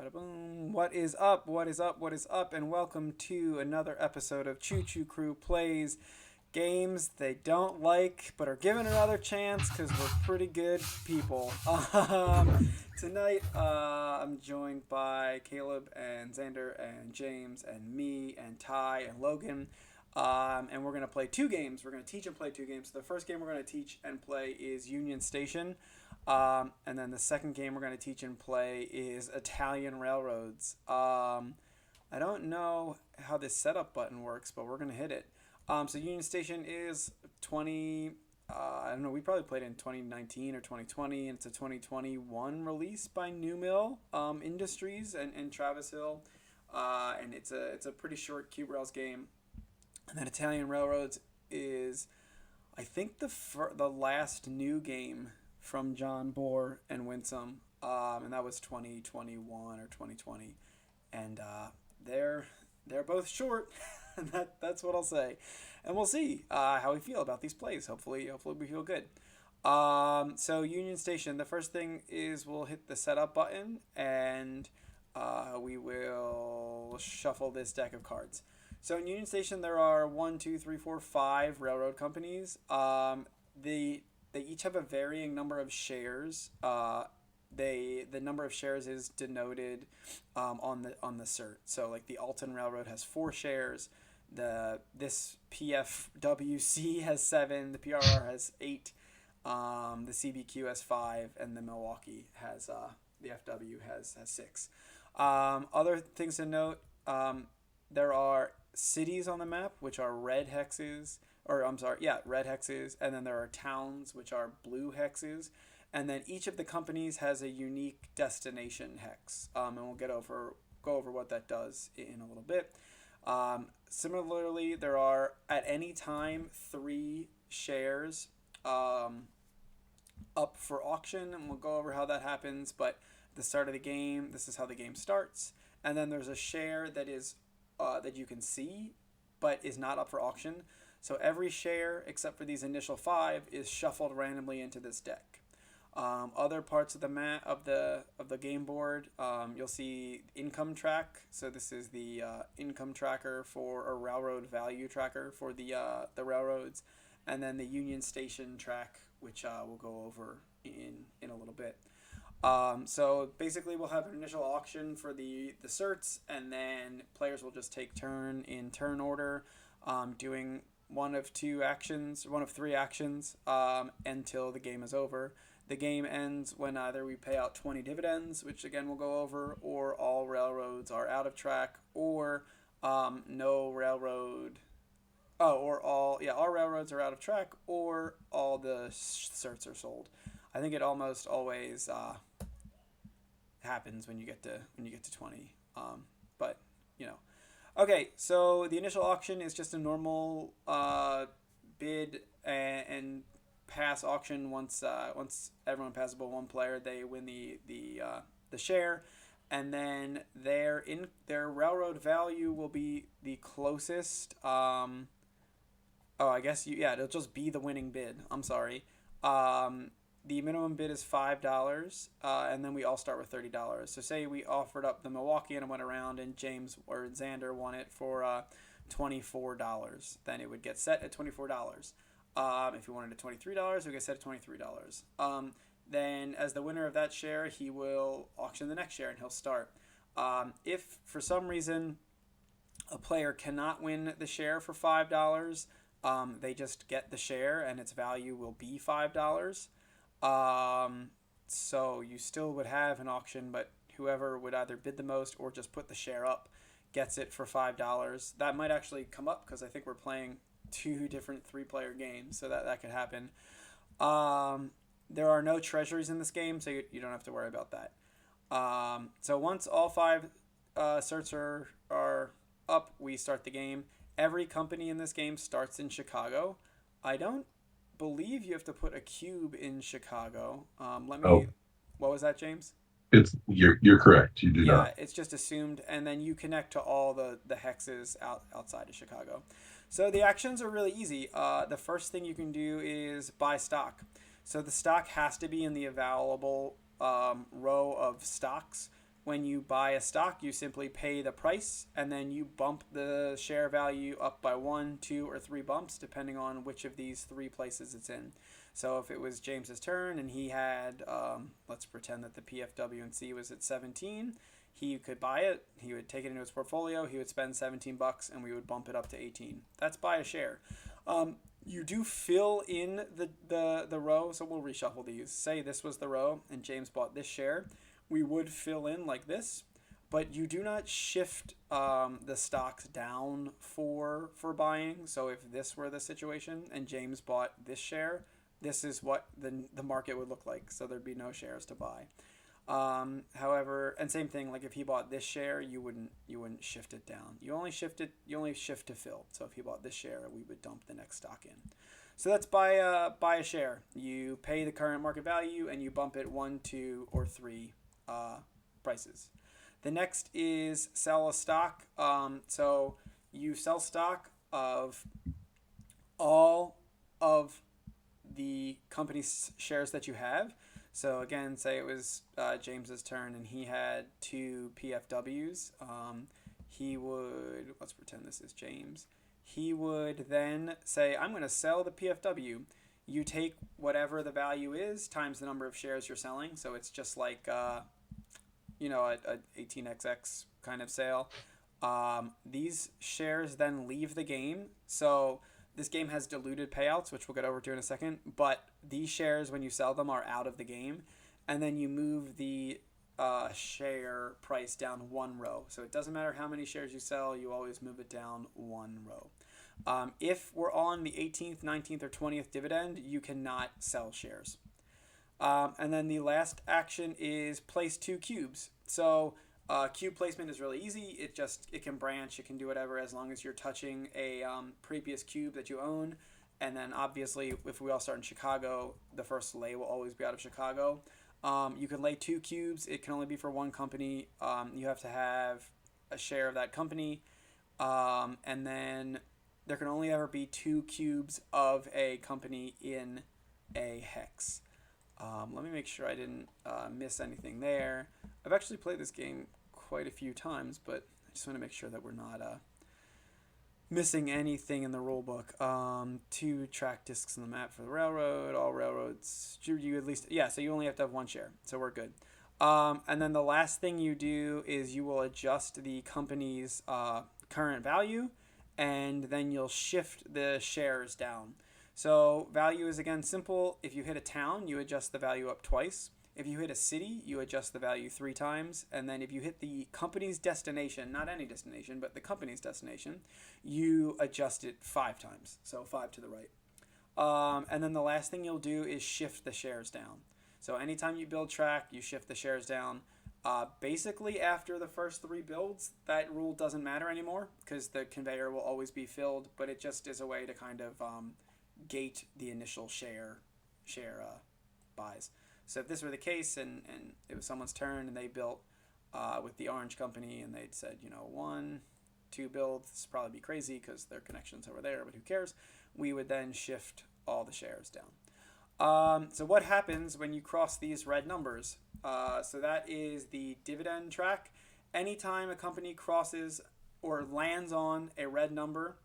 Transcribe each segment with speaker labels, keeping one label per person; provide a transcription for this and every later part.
Speaker 1: Bada boom. What is up? What is up? What is up? And welcome to another episode of Choo Choo Crew Plays games they don't like but are given another chance because we're pretty good people. Tonight, I'm joined by Caleb and Xander and James and me and Ty and Logan. And we're going to play two games. We're going to teach and play two games. So the first game we're going to teach and play is Union Station. And then the second game we're going to teach and play is Italian Railroads. I don't know how this setup button works, but we're going to hit it. So Union Station is 20. I don't know. We probably played it in 2019 or 2020, and it's a 2021 release by New Mill Industries and Travis Hill. And it's a pretty short Cube Rails game. And then Italian Railroads is, I think, the last new game from John Bohr and Winsome, and that was 2021 or 2020, and they're both short, and that's what I'll say, and we'll see how we feel about these plays. Hopefully we feel good. So Union Station, the first thing is we'll hit the setup button, and we will shuffle this deck of cards. So in Union Station, there are 5 railroad companies. They each have a varying number of shares. The number of shares is denoted on the cert. So like the Alton Railroad has 4 shares. This PFWC has 7. The PRR has 8. The CBQ has 5, and the Milwaukee has the FW has 6. Other things to note: there are cities on the map, which are red hexes. Red hexes, and then there are towns, which are blue hexes, and then each of the companies has a unique destination hex, and we'll go over what that does in a little bit. Similarly, there are at any time 3 shares up for auction, and we'll go over how that happens. But at the start of the game, this is how the game starts, and then there's a share that is that you can see, but is not up for auction. So every share, except for these initial 5, is shuffled randomly into this deck. Other parts of the of the game board, you'll see income track. So this is the income tracker or railroad value tracker for the railroads, and then the Union Station track, which we'll go over in a little bit. So basically, we'll have an initial auction for the certs, and then players will just take turn in turn order, doing one of 3 actions until the game is over. The game ends when either we pay out 20 dividends, which again we'll go over, or all railroads are out of track, or no railroad. Or all railroads are out of track, or all the certs are sold. I think it almost always happens when you get to 20. But you know. Okay, so the initial auction is just a normal bid and pass auction. Once everyone passes but one player, they win the share, and then their railroad value will be the closest. It'll just be the winning bid. I'm sorry. The minimum bid is $5, and then we all start with $30. So say we offered up the Milwaukee and it went around, and James or Xander won it for $24. Then it would get set at $24. If we wanted it at $23, it would get set at $23. Then as the winner of that share, he will auction the next share, and he'll start. If for some reason a player cannot win the share for $5, they just get the share, and its value will be $5. So you still would have an auction, but whoever would either bid the most or just put the share up gets it for $5. That might actually come up because I think we're playing 2 different 3-player games, so that could happen. There are no treasuries in this game, so you don't have to worry about that. So once all 5 certs are up, we start the game. Every company in this game starts in Chicago. I don't believe you have to put a cube in Chicago.
Speaker 2: Oh,
Speaker 1: What was that, James?
Speaker 2: you're correct. You do
Speaker 1: Yeah,
Speaker 2: not.
Speaker 1: it's just assumed, and then you connect to all the hexes outside of Chicago. So the actions are really easy. The first thing you can do is buy stock. So the stock has to be in the available row of stocks. when you buy a stock, you simply pay the price and then you bump the share value up by 1, 2, or 3 bumps, depending on which of these three places it's in. So if it was James's turn and he had, let's pretend that the PFW and C was at 17, he could buy it. He would take it into his portfolio. He would spend $17, and we would bump it up to 18. That's buy a share. You do fill in the row, so we'll reshuffle these. Say this was the row, and James bought this share. We would fill in like this, but you do not shift the stocks down for buying. So if this were the situation and James bought this share, this is what the market would look like. So there'd be no shares to buy. However, and same thing, like if he bought this share, you wouldn't shift it down. You only shift to fill. So if he bought this share, we would dump the next stock in. So that's buy a share. You pay the current market value and you bump it 1, 2, or 3 prices. The next is sell a stock. So you sell stock of all of the company's shares that you have. So again, say it was James's turn and he had 2 PFWs. He would, let's pretend this is James. He would then say, I'm going to sell the PFW. You take whatever the value is times the number of shares you're selling. So it's just like, a 18xx kind of sale. These shares then leave the game. So this game has diluted payouts, which we'll get over to in a second, but these shares, when you sell them, are out of the game, and then you move the share price down 1 row. So it doesn't matter how many shares you sell, you always move it down 1 row. If we're on the 18th, 19th, or 20th dividend, you cannot sell shares. And then the last action is place 2 cubes. So cube placement is really easy. It can branch, it can do whatever as long as you're touching a previous cube that you own. And then obviously, if we all start in Chicago, the first lay will always be out of Chicago. You can lay 2 cubes. It can only be for one company. You have to have a share of that company. And then there can only ever be 2 cubes of a company in a hex. Let me make sure I didn't miss anything there. I've actually played this game quite a few times, but I just want to make sure that we're not missing anything in the rule book. 2 track discs on the map for the railroad. All railroads. You at least, yeah. So you only have to have 1 share. So we're good. And then the last thing you do is you will adjust the company's current value, and then you'll shift the shares down. So value is, again, simple. If you hit a town, you adjust the value up twice. If you hit a city, you adjust the value 3 times. And then if you hit the company's destination, not any destination, but the company's destination, you adjust it 5 times. So 5 to the right. And then the last thing you'll do is shift the shares down. So anytime you build track, you shift the shares down. Basically, after the first 3 builds, that rule doesn't matter anymore because the conveyor will always be filled, but it just is a way to kind of gate the initial share buys. So if this were the case and it was someone's turn and they built with the orange company and they'd said, 1, 2 builds, this would probably be crazy because their connection's over there, but who cares? We would then shift all the shares down. So what happens when you cross these red numbers? So that is the dividend track. Anytime a company crosses or lands on a red number,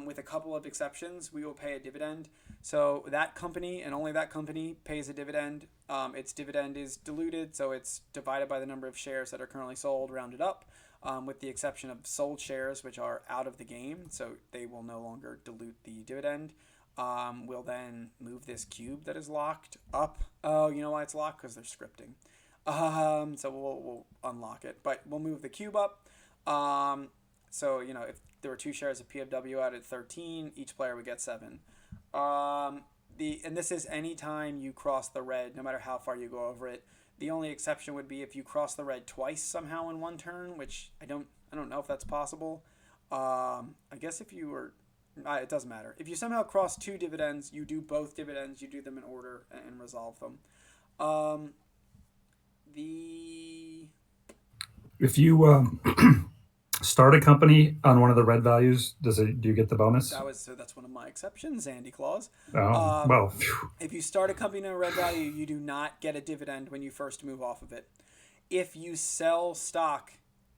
Speaker 1: with a couple of exceptions, we will pay a dividend. So that company and only that company pays a dividend. Its dividend is diluted, so it's divided by the number of shares that are currently sold, rounded up, with the exception of sold shares, which are out of the game, so they will no longer dilute the dividend. We'll then move this cube that is locked up. Oh, you know why it's locked? Because they're scripting. So we'll unlock it, but we'll move the cube up. So, if there were 2 shares of PFW out at 13, each player would get 7. And this is any time you cross the red, no matter how far you go over it. The only exception would be if you cross the red twice somehow in one turn, which I don't know if that's possible. I guess if you were, it doesn't matter. If you somehow cross 2 dividends, you do both dividends, you do them in order and resolve them.
Speaker 3: If you start a company on one of the red values, do you get the bonus?
Speaker 1: That's one of my exceptions, Andy Claus.
Speaker 3: Oh, well.
Speaker 1: If you start a company in a red value, you do not get a dividend when you first move off of it. If you sell stock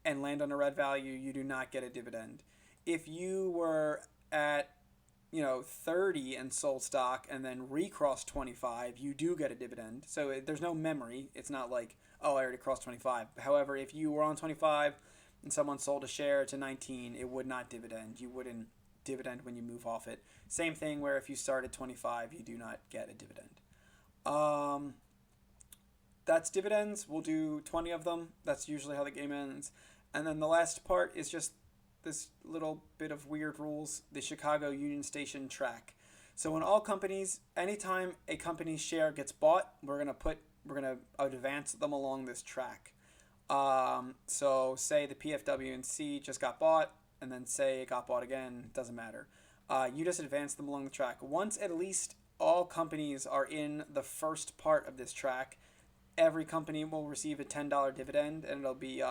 Speaker 1: and land on a red value, you do not get a dividend. If you were at 30 and sold stock and then recrossed 25, you do get a dividend. So there's no memory. It's not like, oh, I already crossed 25. However, if you were on 25 and someone sold a share to 19, it would not dividend. You wouldn't dividend when you move off it. Same thing where if you start at 25, you do not get a dividend. That's dividends. We'll do 20 of them. That's usually how the game ends. And then the last part is just this little bit of weird rules, the Chicago Union Station track. So in all companies, anytime a company's share gets bought, we're gonna advance them along this track. So say the PFW and C just got bought, and then say it got bought again, doesn't matter. You just advance them along the track. Once at least all companies are in the first part of this track, every company will receive a $10 dividend, and it'll be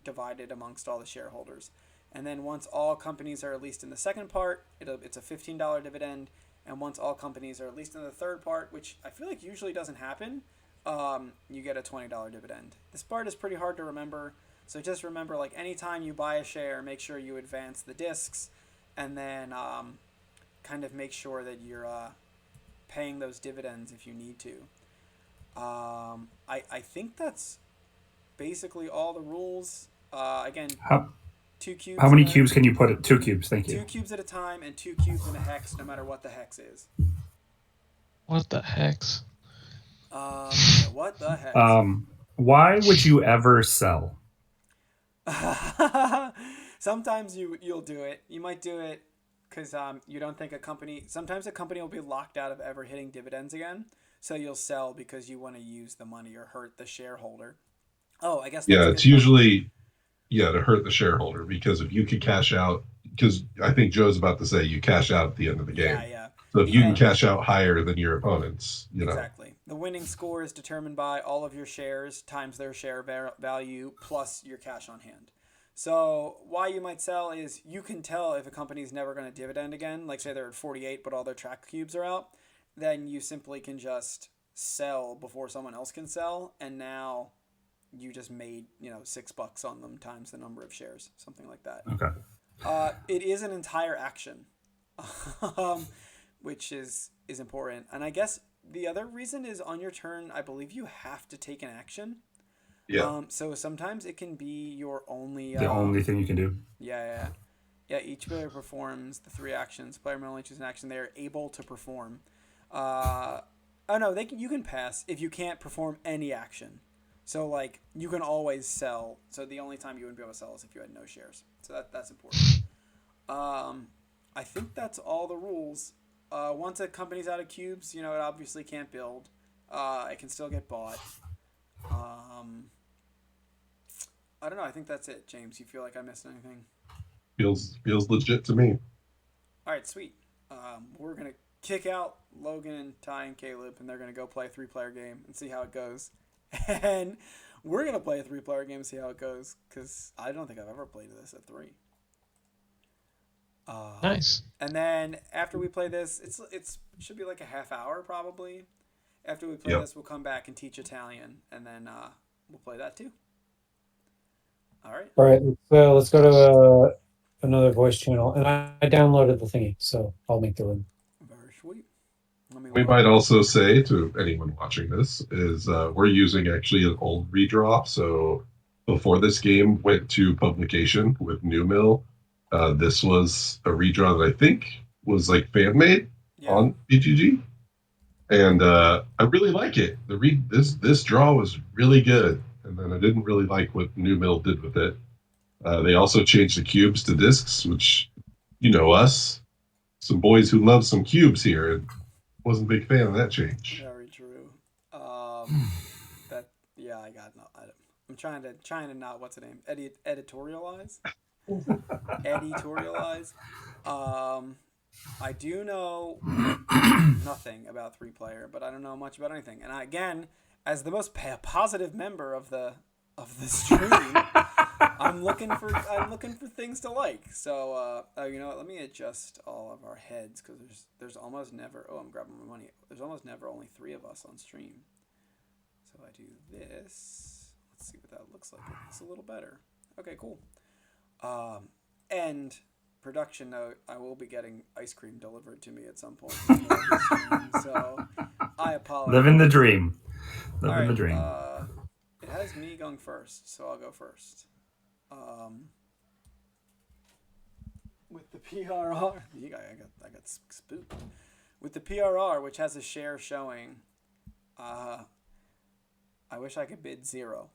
Speaker 1: divided amongst all the shareholders. And then once all companies are at least in the second part, it's a $15 dividend. And once all companies are at least in the third part, which I feel like usually doesn't happen, you get a $20 dividend. This part is pretty hard to remember, so just remember, like, anytime you buy a share, make sure you advance the discs, and then kind of make sure that you're paying those dividends if you need to. I think that's basically all the rules. Again,
Speaker 3: How,
Speaker 1: 2 cubes.
Speaker 3: how many cubes can you put at 2 cubes? Thank you.
Speaker 1: 2 cubes at a time, and 2 cubes in a hex, no matter what the hex is.
Speaker 4: What the hex?
Speaker 1: Yeah, what the hex?
Speaker 3: Why would you ever sell?
Speaker 1: Sometimes you'll do it. You might do it because you don't think a company. Sometimes a company will be locked out of ever hitting dividends again, so you'll sell because you want to use the money or hurt the shareholder. Oh, I guess that's
Speaker 2: Yeah,
Speaker 1: a
Speaker 2: it's
Speaker 1: good point.
Speaker 2: usually to hurt the shareholder because if you can cash out, because I think Joe's about to say you cash out at the end of the
Speaker 1: Yeah,
Speaker 2: game.
Speaker 1: yeah.
Speaker 2: So if
Speaker 1: The
Speaker 2: you can cash out higher than your opponents,
Speaker 1: Exactly. The winning score is determined by all of your shares times their share value plus your cash on hand. So why you might sell is you can tell if a company is never going to dividend again. Like say they're at 48, but all their track cubes are out. Then you simply can just sell before someone else can sell, and now you just made $6 on them times the number of shares, something like that.
Speaker 3: Okay.
Speaker 1: It is an entire action, which is important. And I guess the other reason is on your turn, I believe you have to take an action.
Speaker 2: yeah,
Speaker 1: So sometimes it can be your only.
Speaker 3: The only thing you can do.
Speaker 1: Yeah. Each player performs the 3 actions. Player may only choose an action they are able to perform. Oh no, you can pass if you can't perform any action. So like you can always sell. So the only time you wouldn't be able to sell is if you had no shares. So that's important. I think that's all the rules. Once a company's out of cubes, it obviously can't build. It can still get bought. I don't know. I think that's it, James. You feel like I missed anything?
Speaker 2: feels legit to me.
Speaker 1: All right, sweet. We're gonna kick out Logan and Ty and Caleb, and they're gonna go play a 3-player game and see how it goes. And we're gonna play a 3-player game and see how it goes because I don't think I've ever played this at 3.
Speaker 4: Nice.
Speaker 1: And then after we play this, it should be like a half hour probably. After we play
Speaker 2: Yep.
Speaker 1: this, we'll come back and teach Italian, and then we'll play that too. All right.
Speaker 5: All right, let's go to another voice channel, and I downloaded the thingy, so I'll make the room.
Speaker 1: Very sweet. Let me
Speaker 2: We
Speaker 1: load.
Speaker 2: might also say to anyone watching this is we're using actually an old redraw. So before this game went to publication with New Mill, this was a redraw that I think was like fan made
Speaker 1: Yeah.
Speaker 2: on BGG, and I really like it. This draw was really good, and then I didn't really like what New Mill did with it. They also changed the cubes to discs, which us, some boys who love some cubes here, and wasn't a big fan of that change.
Speaker 1: Very true. I got no. I'm trying to not what's the name? Editorialize. Editorialize. I do know nothing about 3-player, but I don't know much about anything. And again, as the most positive member of the stream, I'm looking for things to like. So you know what? Let me adjust all of our heads because there's almost never. Oh, I'm grabbing my money. There's almost never only 3 of us on stream. So I do this. see what that looks like. It looks a little better. Okay, cool. And production note: I will be getting ice cream delivered to me at some point in the middle of this stream, so I apologize.
Speaker 3: Living the dream.
Speaker 1: All
Speaker 3: Living the
Speaker 1: right,
Speaker 3: dream.
Speaker 1: it has me going first, so I'll go first. With the PRR, I got spooked. With the PRR, which has a share showing, I wish I could bid 0.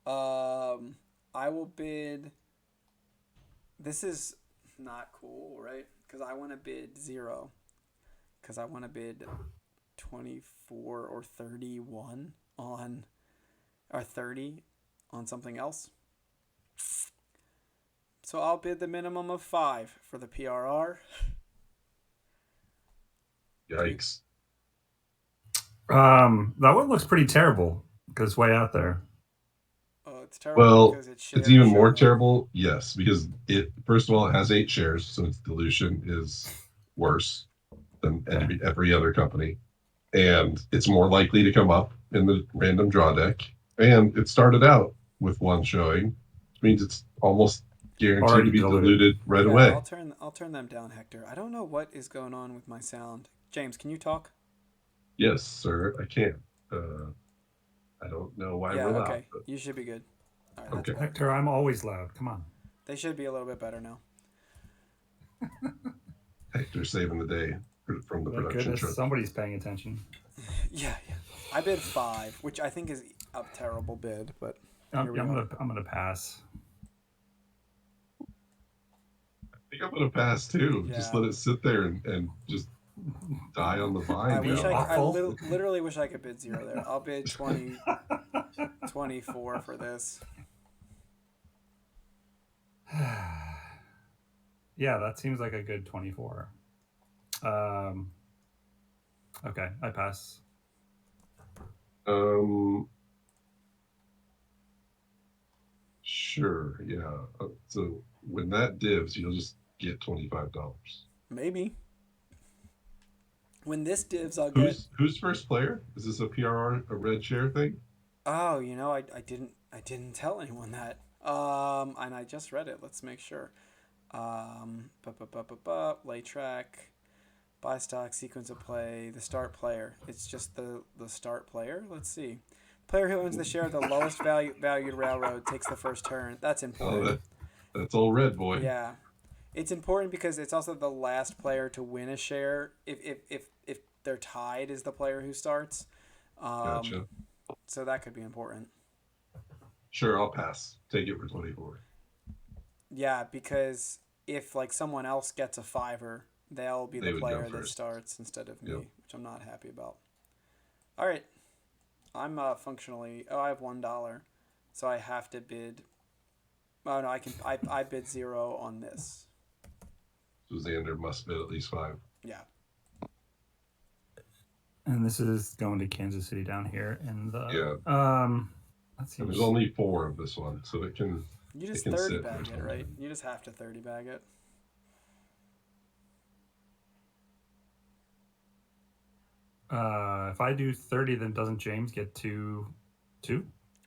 Speaker 1: I will bid. This is not cool, right? Because I want to bid 0. Because I want to bid 24 or 31 on, or 30 on something else. So I'll bid the minimum of 5 for the PRR.
Speaker 2: Yikes.
Speaker 3: That one looks pretty terrible because it's way out there.
Speaker 1: Oh, it's terrible
Speaker 2: Well,
Speaker 1: because it's
Speaker 2: it's even more
Speaker 1: showing.
Speaker 2: terrible. Yes, because it first of all it has 8 shares, so its dilution is worse than every other company, and it's more likely to come up in the random draw deck. And it started out with 1 showing, which means it's almost guaranteed
Speaker 3: Already
Speaker 2: to be
Speaker 3: diluted.
Speaker 2: diluted right
Speaker 1: Yeah,
Speaker 2: away.
Speaker 1: I'll turn them down, Hector. I don't know what is going on with my sound. James, can you talk?
Speaker 2: Yes, sir, I can. I don't know why
Speaker 1: Yeah,
Speaker 2: we're loud.
Speaker 1: okay. You should be good. All right, that's
Speaker 2: Okay.
Speaker 1: better.
Speaker 3: Hector, I'm always loud. Come on.
Speaker 1: They should be a little bit better now.
Speaker 2: Hector saving the day from the
Speaker 3: Thank
Speaker 2: production
Speaker 3: goodness
Speaker 2: truck.
Speaker 3: somebody's paying attention.
Speaker 1: Yeah. I bid 5, which I think is a terrible bid, but
Speaker 3: I'm
Speaker 1: here we are.
Speaker 3: gonna pass.
Speaker 2: I think I'm gonna pass too.
Speaker 1: Yeah.
Speaker 2: Just let it sit there and just die on the vine.
Speaker 1: I
Speaker 3: Be
Speaker 1: wish I
Speaker 3: awful.
Speaker 1: literally wish I could bid 0 there. I'll bid 20, 24 for this.
Speaker 3: Yeah, that seems like a good 24. Okay, I pass.
Speaker 2: Sure, yeah. So when that divs, you'll just get $25.
Speaker 1: Maybe. When this divs, I'll get.
Speaker 2: Who's first player? Is this a PRR, a red share thing?
Speaker 1: Oh, I didn't tell anyone that. And I just read it. Let's make sure. Lay track, buy stock, sequence of play, the start player. It's just the start player. Let's see. Player who owns the share of the lowest valued railroad takes the first turn. That's important.
Speaker 2: That's all red, boy.
Speaker 1: Yeah, it's important because it's also the last player to win a share. If they're tied, is the player who starts.
Speaker 2: Gotcha.
Speaker 1: So that could be important.
Speaker 2: Sure, I'll pass. Take it for 24.
Speaker 1: Yeah, because if like someone else gets a 5er, they'll be the player that starts instead of me, which I'm not happy about. All right, I'm functionally. Oh, I have $1, so I have to bid. Oh no, I bid 0 on this.
Speaker 2: So Xander must bid at least 5.
Speaker 1: Yeah.
Speaker 3: And this is going to Kansas City down here in the let's see.
Speaker 2: And there's only 4 of this one, so it can.
Speaker 1: You just 30 bag it, right? You just have to 30 bag it.
Speaker 3: If I do 30, then doesn't James get 2?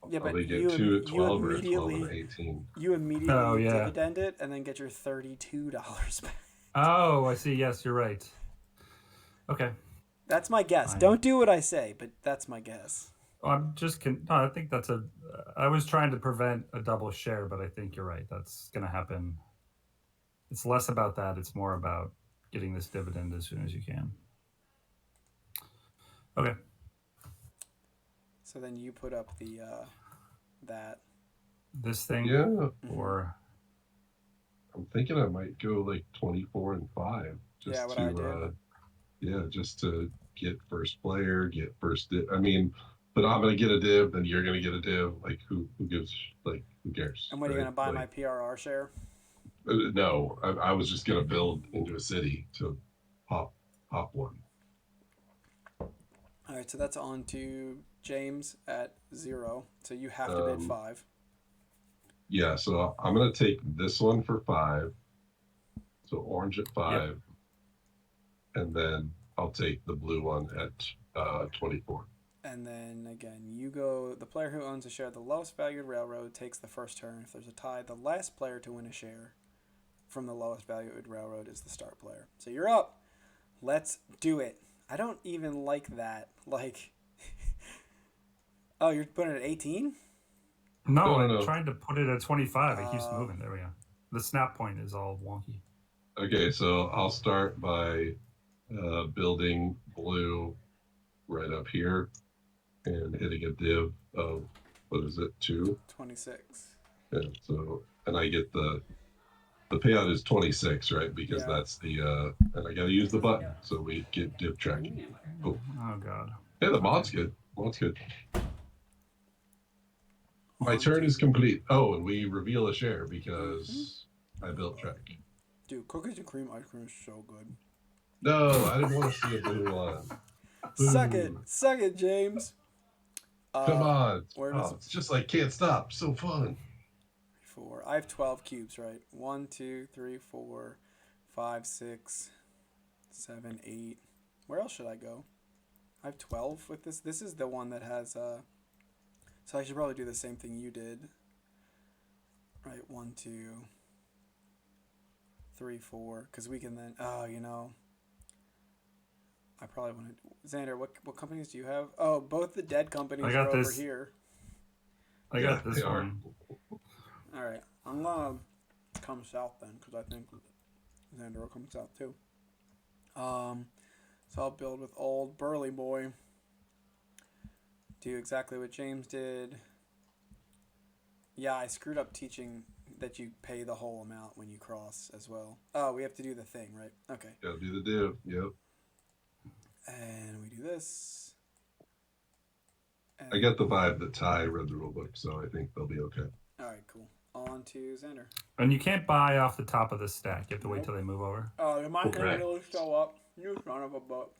Speaker 1: Yeah, but
Speaker 2: they get
Speaker 1: you
Speaker 2: 2 at 12 or 12
Speaker 1: immediately
Speaker 2: and 18.
Speaker 1: you immediately dividend it and then get your $32 back.
Speaker 3: Oh, I see. Yes, you're right. Okay.
Speaker 1: That's my guess. Fine. Don't do what I say, but that's my guess.
Speaker 3: I'm just. No, I think that's a. I was trying to prevent a double share, but I think you're right. That's going to happen. It's less about that. It's more about getting this dividend as soon as you can. Okay.
Speaker 1: So then you put up the that.
Speaker 3: This thing.
Speaker 2: Yeah.
Speaker 3: Or.
Speaker 2: I'm thinking I might go like 24 and 5. Just
Speaker 1: yeah, what I did.
Speaker 2: Yeah, just to get first player, get first div. I mean, but I'm gonna get a div, then you're gonna get a div. Like who gives? Like who cares?
Speaker 1: And when are you gonna buy my PRR share?
Speaker 2: No, I was just gonna build into a city to pop one.
Speaker 1: All right, so that's on to James at 0. So you have to bid 5.
Speaker 2: Yeah, so I'm gonna take this one for 5. So orange at 5. Yep. And then I'll take the blue one at 24.
Speaker 1: And then again, you go. The player who owns a share of the lowest valued railroad takes the first turn. If there's a tie, the last player to win a share from the lowest valued railroad is the start player. So you're up. Let's do it. I don't even like that. Like, oh, you're putting it at 18?
Speaker 3: No,
Speaker 2: No,
Speaker 3: I'm
Speaker 2: no.
Speaker 3: trying to put it at 25. It keeps moving. There we go. The snap point is all wonky.
Speaker 2: Okay, so I'll start by building blue right up here and hitting a div of, what is it, 2?
Speaker 1: 26.
Speaker 2: Yeah, so, and I get the payout is 26, right? Because
Speaker 1: Yeah.
Speaker 2: that's the, and I got to use the button. So we get div tracking. Oh,
Speaker 3: God.
Speaker 2: hey, the mod's good. Mod's good. My
Speaker 1: On
Speaker 2: turn
Speaker 1: to-
Speaker 2: is complete. Oh, and we reveal a share because I built track.
Speaker 1: Dude, cookies and cream ice cream is so good.
Speaker 2: No, I didn't want to see a blue one.
Speaker 1: Suck
Speaker 2: Boo.
Speaker 1: it. Suck it, James.
Speaker 2: Come on.
Speaker 1: Where
Speaker 2: Oh,
Speaker 1: does
Speaker 2: it's just like Can't Stop. So fun.
Speaker 1: 4? I have 12 cubes, right? 1, 2, 3, 4, 5, 6, 7, 8. Where else should I go? I have 12 with this. This is the one that has, so I should probably do the same thing you did. Right, 1, 2, 3, 4. Because we can then, I probably want to, Xander, what companies do you have? Oh, both the dead companies
Speaker 3: I got
Speaker 1: are over
Speaker 3: this.
Speaker 1: here.
Speaker 3: I got this one.
Speaker 1: All right, I'm gonna come south then because I think Xander will come south too. So I'll build with old burly boy. Do exactly what James did. Yeah, I screwed up teaching that you pay the whole amount when you cross as well. Oh, we have to do the thing, right? Okay.
Speaker 2: Gotta do the div. Yep.
Speaker 1: And we do this. And
Speaker 2: I get the vibe that Ty read the rule book, so I think they'll be okay.
Speaker 1: all right, cool. On to Xander.
Speaker 3: And you can't buy off the top of the stack. You have to wait
Speaker 1: Nope.
Speaker 3: till they move over.
Speaker 1: Oh, you're not gonna
Speaker 2: Okay.
Speaker 1: really show up. You son of a butt.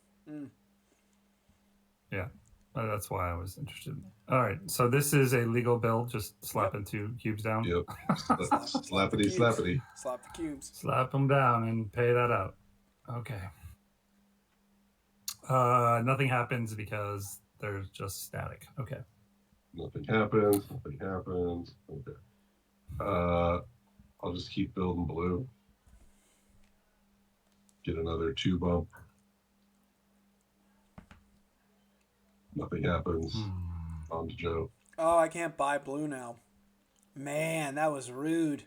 Speaker 3: Yeah. That's why I was interested. All right. So this is a legal build. Just slapping 2 cubes down.
Speaker 2: Yep. Slappity,
Speaker 1: cubes.
Speaker 2: slappity.
Speaker 1: Slap the cubes.
Speaker 3: Slap them down and pay that out. Okay. Nothing happens because they're just static. Okay.
Speaker 2: Nothing happens. Nothing happens. Okay. I'll just keep building blue. Get another 2 bump. Nothing happens. On to Joe.
Speaker 1: Oh, I can't buy blue now. Man, that was rude.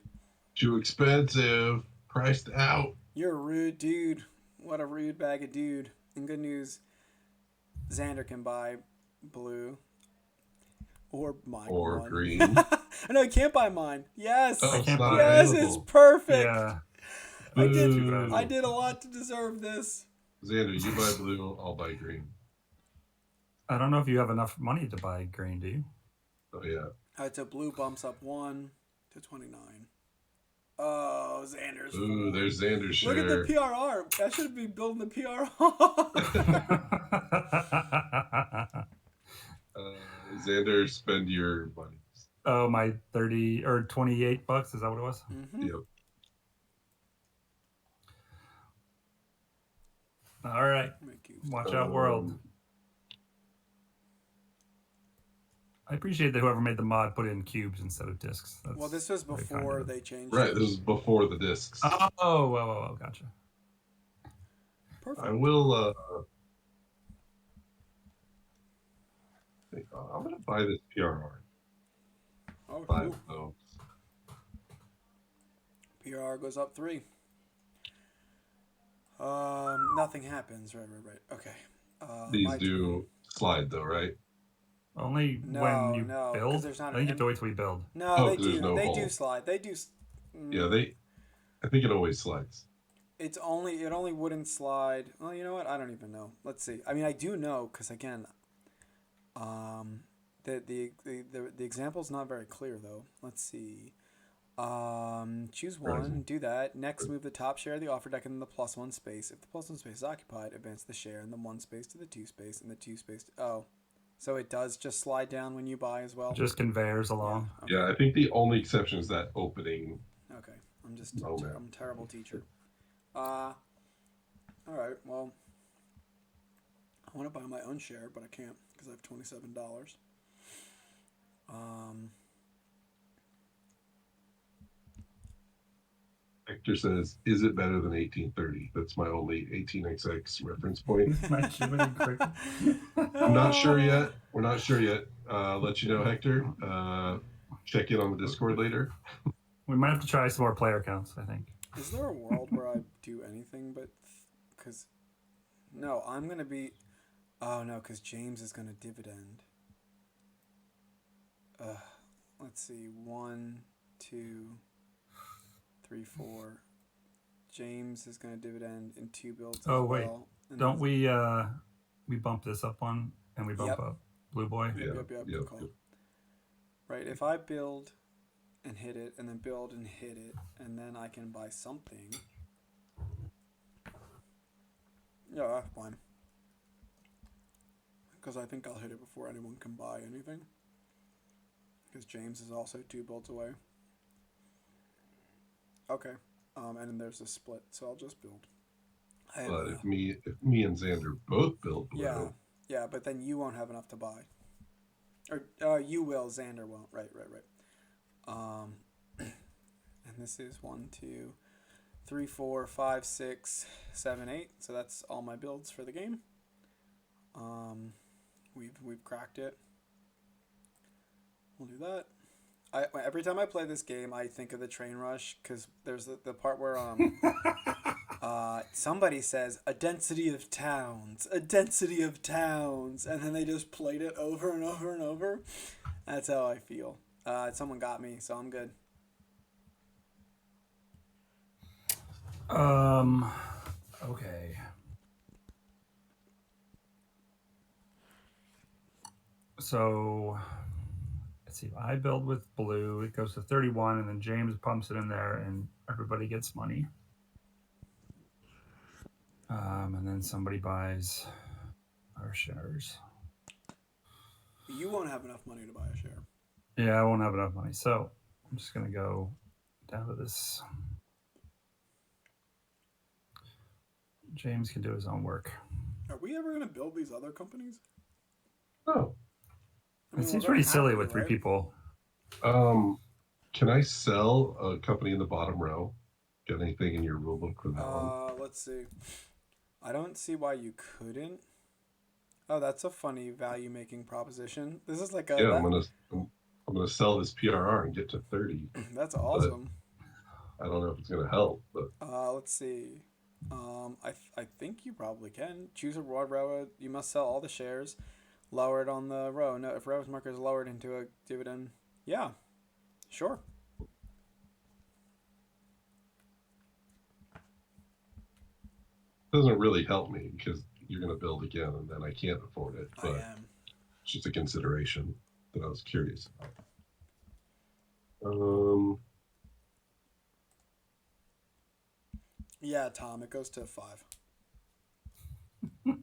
Speaker 2: Too expensive. Priced out.
Speaker 1: You're a rude dude. What a rude bag of dude. And good news, Xander can buy blue. Or mine.
Speaker 2: Or
Speaker 1: one.
Speaker 2: green.
Speaker 1: No, he can't buy mine. Yes.
Speaker 2: Oh,
Speaker 3: I
Speaker 2: it's
Speaker 3: can't
Speaker 2: not
Speaker 3: buy
Speaker 1: Yes,
Speaker 2: available.
Speaker 1: it's perfect.
Speaker 3: Yeah.
Speaker 2: Boo.
Speaker 1: I did a lot to deserve this.
Speaker 2: Xander, you buy blue, I'll buy green.
Speaker 3: I don't know if you have enough money to buy green, do you?
Speaker 2: Oh, yeah.
Speaker 1: All right, so blue bumps up 1 to 29. Oh, Xander's.
Speaker 2: Ooh, there's Xander's share.
Speaker 1: Look at the PRR. I should be building the PRR.
Speaker 2: Xander, spend your money.
Speaker 3: Oh, my 30 or 28 bucks. Is that what it was?
Speaker 1: Mm-hmm.
Speaker 2: Yep.
Speaker 3: All right. Watch out, world. I appreciate that whoever made the mod put in cubes instead of discs. That's
Speaker 1: Well, this was
Speaker 3: very kind
Speaker 1: before
Speaker 3: of them.
Speaker 1: they changed
Speaker 2: Right,
Speaker 1: it.
Speaker 2: this is before the discs.
Speaker 3: Oh, gotcha.
Speaker 1: Perfect.
Speaker 2: I will, I'm going to buy this PRR.
Speaker 1: Oh,
Speaker 2: 5
Speaker 1: cool.
Speaker 2: though.
Speaker 1: PRR goes up 3. Nothing happens. Right. Okay.
Speaker 2: These do slide though, right?
Speaker 3: Only when you
Speaker 1: no, 'cause
Speaker 3: build?
Speaker 1: there's not
Speaker 3: I think you
Speaker 1: an
Speaker 3: have to wait till we build.
Speaker 1: No,
Speaker 2: Oh,
Speaker 1: they
Speaker 2: 'cause there's
Speaker 1: do.
Speaker 2: no
Speaker 1: They
Speaker 2: hole.
Speaker 1: do slide. They do.
Speaker 2: Yeah, I think it always slides.
Speaker 1: It only wouldn't slide. Well, you know what? I don't even know. Let's see. I mean, I do know because again, the example's not very clear though. Let's see. Choose one,
Speaker 2: Horizon.
Speaker 1: do that. Next, move the top share of the offer deck into the +1 space. If the +1 space is occupied, advance the share in the 1 space to the 2 space and the 2 space. So it does just slide down when you buy as well.
Speaker 3: Just conveyors along.
Speaker 1: Okay.
Speaker 2: Yeah, I think the only exception is that opening.
Speaker 1: Okay. I'm a terrible teacher. All right. Well, I want to buy my own share, but I can't because I have $27. Um,
Speaker 2: Hector says, "Is it better than 1830?" That's my only 18xx reference point.
Speaker 3: My Jiminy Cricket.
Speaker 2: I'm not sure yet. We're not sure yet. Let you know, Hector. Check in on the Discord later.
Speaker 3: We might have to try some more player counts, I think.
Speaker 1: Is there a world where I do anything but... Because... No, I'm going to be... Oh, no, because James is going to dividend. Let's see. 1, 2, 3, 4. James is going to dividend in 2 builds
Speaker 3: Oh,
Speaker 1: as
Speaker 3: wait.
Speaker 1: well. And
Speaker 3: Don't we bump this up one and we bump
Speaker 1: Yep.
Speaker 3: up Blue Boy?
Speaker 1: Yep. Good call. Right, if I build and hit it, and then build and hit it, and then I can buy something. Yeah, that's fine. Because I think I'll hit it before anyone can buy anything. Because James is also 2 builds away. Okay. And then there's a split, so I'll just build.
Speaker 2: But if me and Xander both build blue,
Speaker 1: yeah, but then you won't have enough to buy. Or you will, Xander won't. Right. And this is 1, 2, 3, 4, 5, 6, 7, 8. So that's all my builds for the game. We've cracked it. We'll do that. Every time I play this game, I think of the train rush because there's the part where somebody says a density of towns, and then they just played it over and over and over. That's how I feel. Someone got me, so I'm good.
Speaker 3: Okay. So let's see. I build with blue. It goes to 31, and then James pumps it in there, and everybody gets money. And then somebody buys our shares.
Speaker 1: You won't have enough money to buy a share.
Speaker 3: Yeah, I won't have enough money. So I'm just going to go down to this. James can do his own work.
Speaker 1: Are we ever going to build these other companies?
Speaker 2: oh,
Speaker 3: It seems pretty silly with 3 people.
Speaker 2: can I sell a company in the bottom row? Got anything in your rule book for that one?
Speaker 1: Let's see. I don't see why you couldn't. Oh, that's a funny value making proposition. This is like a
Speaker 2: Yeah, I'm gonna sell this PRR and get to 30.
Speaker 1: That's awesome.
Speaker 2: I don't know if it's gonna help, but
Speaker 1: Let's see. I think you probably can choose a row. You must sell all the shares. Lower it on the row. No, if row's marker is lowered into a dividend, yeah, sure.
Speaker 2: it doesn't really help me because you're gonna build again and then I can't afford it.
Speaker 1: I
Speaker 2: But
Speaker 1: am.
Speaker 2: it's just a consideration that I was curious about.
Speaker 1: Yeah, Tom. It goes to 5.
Speaker 2: I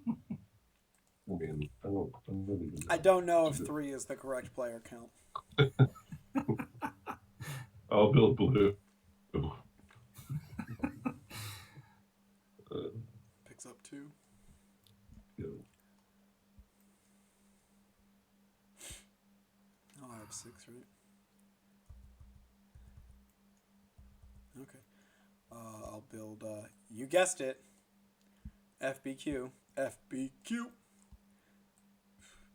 Speaker 2: mean, I'm really
Speaker 1: I don't know if 3 is the correct player count.
Speaker 2: I'll build blue.
Speaker 1: Picks up 2.
Speaker 2: Yeah.
Speaker 1: Oh, I have 6, right? Okay. I'll build, you guessed it, FBQ.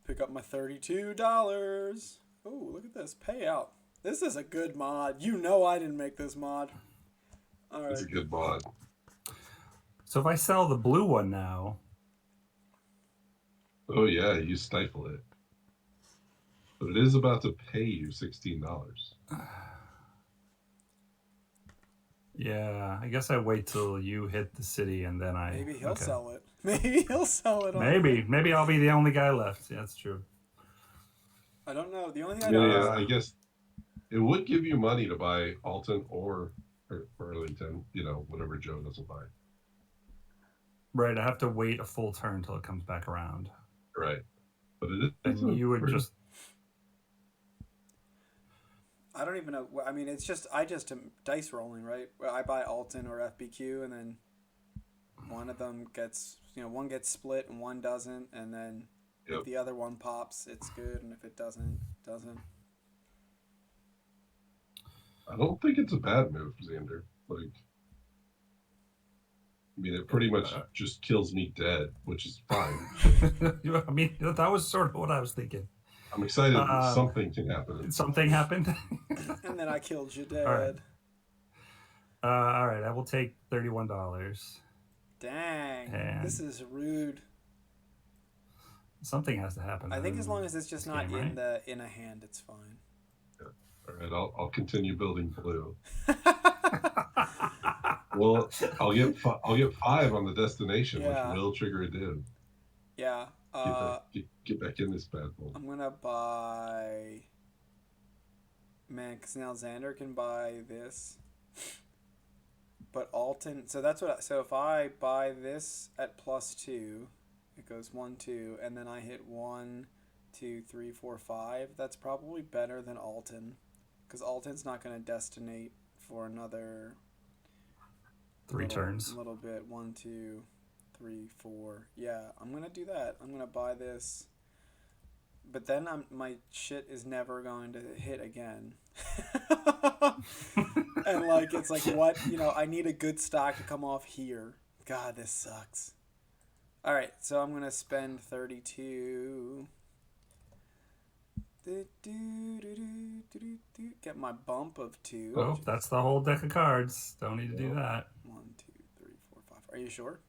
Speaker 1: Pick up my $32. Oh, look at this. Payout. This is a good mod. You know I didn't make this mod. All right.
Speaker 2: It's a good mod.
Speaker 3: So if I sell the blue one now,
Speaker 2: Oh yeah, you stifle it. But it is about to pay you $16.
Speaker 3: yeah, I guess I wait till you hit the city and then I.
Speaker 1: Maybe he'll sell it. Maybe he'll sell it.
Speaker 3: Maybe I'll be the only guy left. Yeah, that's true.
Speaker 1: I don't know. The only thing I
Speaker 2: Yeah,
Speaker 1: know
Speaker 2: I guess it would give you money to buy Alton or Burlington, whatever Joe doesn't buy.
Speaker 3: Right, I have to wait a full turn till it comes back around.
Speaker 2: Right. But it is.
Speaker 3: And you would just.
Speaker 1: I don't even know. I mean, I just am dice rolling, right? I buy Alton or FBQ, and then one of them gets, one gets split and one doesn't, and then
Speaker 2: Yep.
Speaker 1: If the other one pops, it's good, and if it doesn't, doesn't.
Speaker 2: I don't think it's a bad move, Xander. Like, I mean, it pretty much just kills me dead, which is fine.
Speaker 3: I mean, that was sort of what I was thinking.
Speaker 2: I'm excited that something can happen.
Speaker 3: Something happened.
Speaker 1: And then I killed you
Speaker 3: All right.
Speaker 1: dead.
Speaker 3: All right, I will take $31.
Speaker 1: Dang,
Speaker 3: And
Speaker 1: this is rude.
Speaker 3: something has to happen.
Speaker 1: I think as long as it's just not
Speaker 3: game, right?
Speaker 1: in a hand, it's fine.
Speaker 2: Yeah. All right, I'll continue building blue. Well, I'll get 5 on the destination,
Speaker 1: Yeah.
Speaker 2: which will trigger a div.
Speaker 1: Yeah.
Speaker 2: Get back in this bad boy.
Speaker 1: I'm gonna buy. Man, because now Xander can buy this. But Alton, so that's what. So if I buy this at +2, it goes 1, 2, and then I hit 1, 2, 3, 4, 5. That's probably better than Alton, because Alton's not going to destinate for another
Speaker 3: 3 turns.
Speaker 1: A little bit. 1, 2, 3, 4. Yeah, I'm gonna do that. I'm gonna buy this. But then my shit is never going to hit again. And like it's like what, I need a good stock to come off here. God, this sucks. All right, so I'm going to spend 32. Get my bump of 2.
Speaker 3: Oh, that's the whole deck of cards. Don't need to do that.
Speaker 1: 1, 2, 3, 4, 5. Are you sure?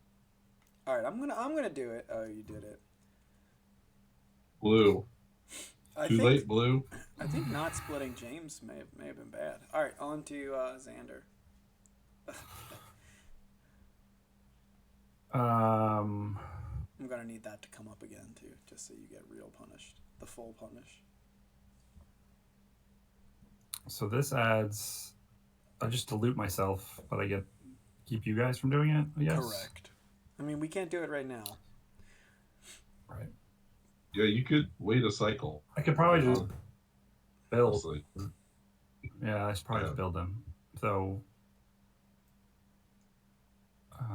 Speaker 1: All right, I'm gonna do it. Oh, you did it.
Speaker 2: Blue. Too late, blue.
Speaker 1: I think not splitting James may have been bad. All right, on to Xander. I'm gonna need that to come up again too, just so you get real punished, the full punish.
Speaker 3: So this adds. I just dilute myself, but I keep you guys from doing it. Yes.
Speaker 1: Correct. I mean, we can't do it right now.
Speaker 3: Right.
Speaker 2: Yeah, you could wait a cycle.
Speaker 3: I could probably just build.
Speaker 2: Honestly.
Speaker 3: Yeah, I should probably just build them. So.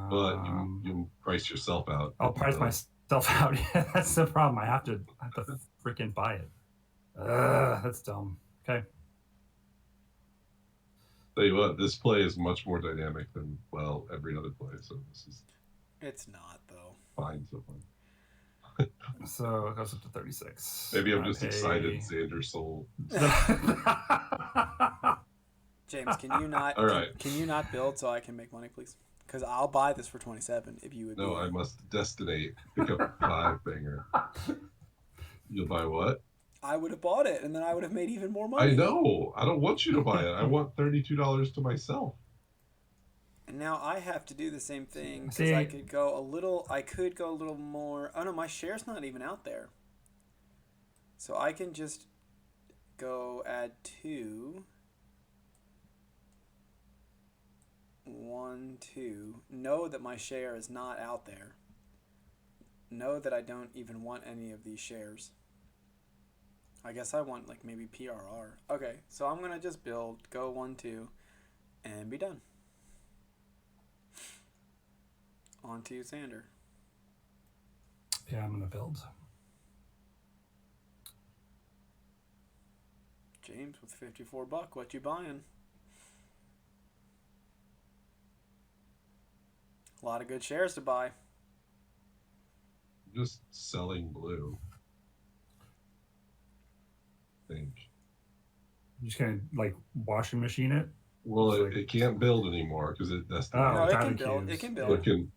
Speaker 2: But you price yourself out.
Speaker 3: I'll price myself out. Yeah, that's the problem. I have to freaking buy it. That's dumb. Okay.
Speaker 2: Tell you what, this play is much more dynamic than every other play. So this is.
Speaker 1: It's not though.
Speaker 2: Fine so far.
Speaker 3: So it goes up to 36.
Speaker 2: Maybe I'm just excited, Xander sold.
Speaker 1: James, can you not?
Speaker 2: All right.
Speaker 1: Can you not build so I can make money, please? Because I'll buy this for 27 if you would.
Speaker 2: No, I must destinate. Pick up a 5 banger. You'll buy what?
Speaker 1: I would have bought it, and then I would have made even more money.
Speaker 2: I know. I don't want you to buy it. I want $32 to myself.
Speaker 1: And now I have to do the same thing because I could go a little. I could go a little more. Oh no, my share's not even out there. So I can just go add 2. 1, 2. Know that my share is not out there. Know that I don't even want any of these shares. I guess I want like maybe PRR. Okay, so I'm gonna just build, go 1, 2, and be done. On to you, Xander.
Speaker 3: Yeah, I'm gonna build.
Speaker 1: James with $54. What you buying? A lot of good shares to buy.
Speaker 2: Just selling blue. I think.
Speaker 3: I'm just gonna like washing machine it.
Speaker 2: Well, it can't build anymore because that's the.
Speaker 1: No, it can build. It can build.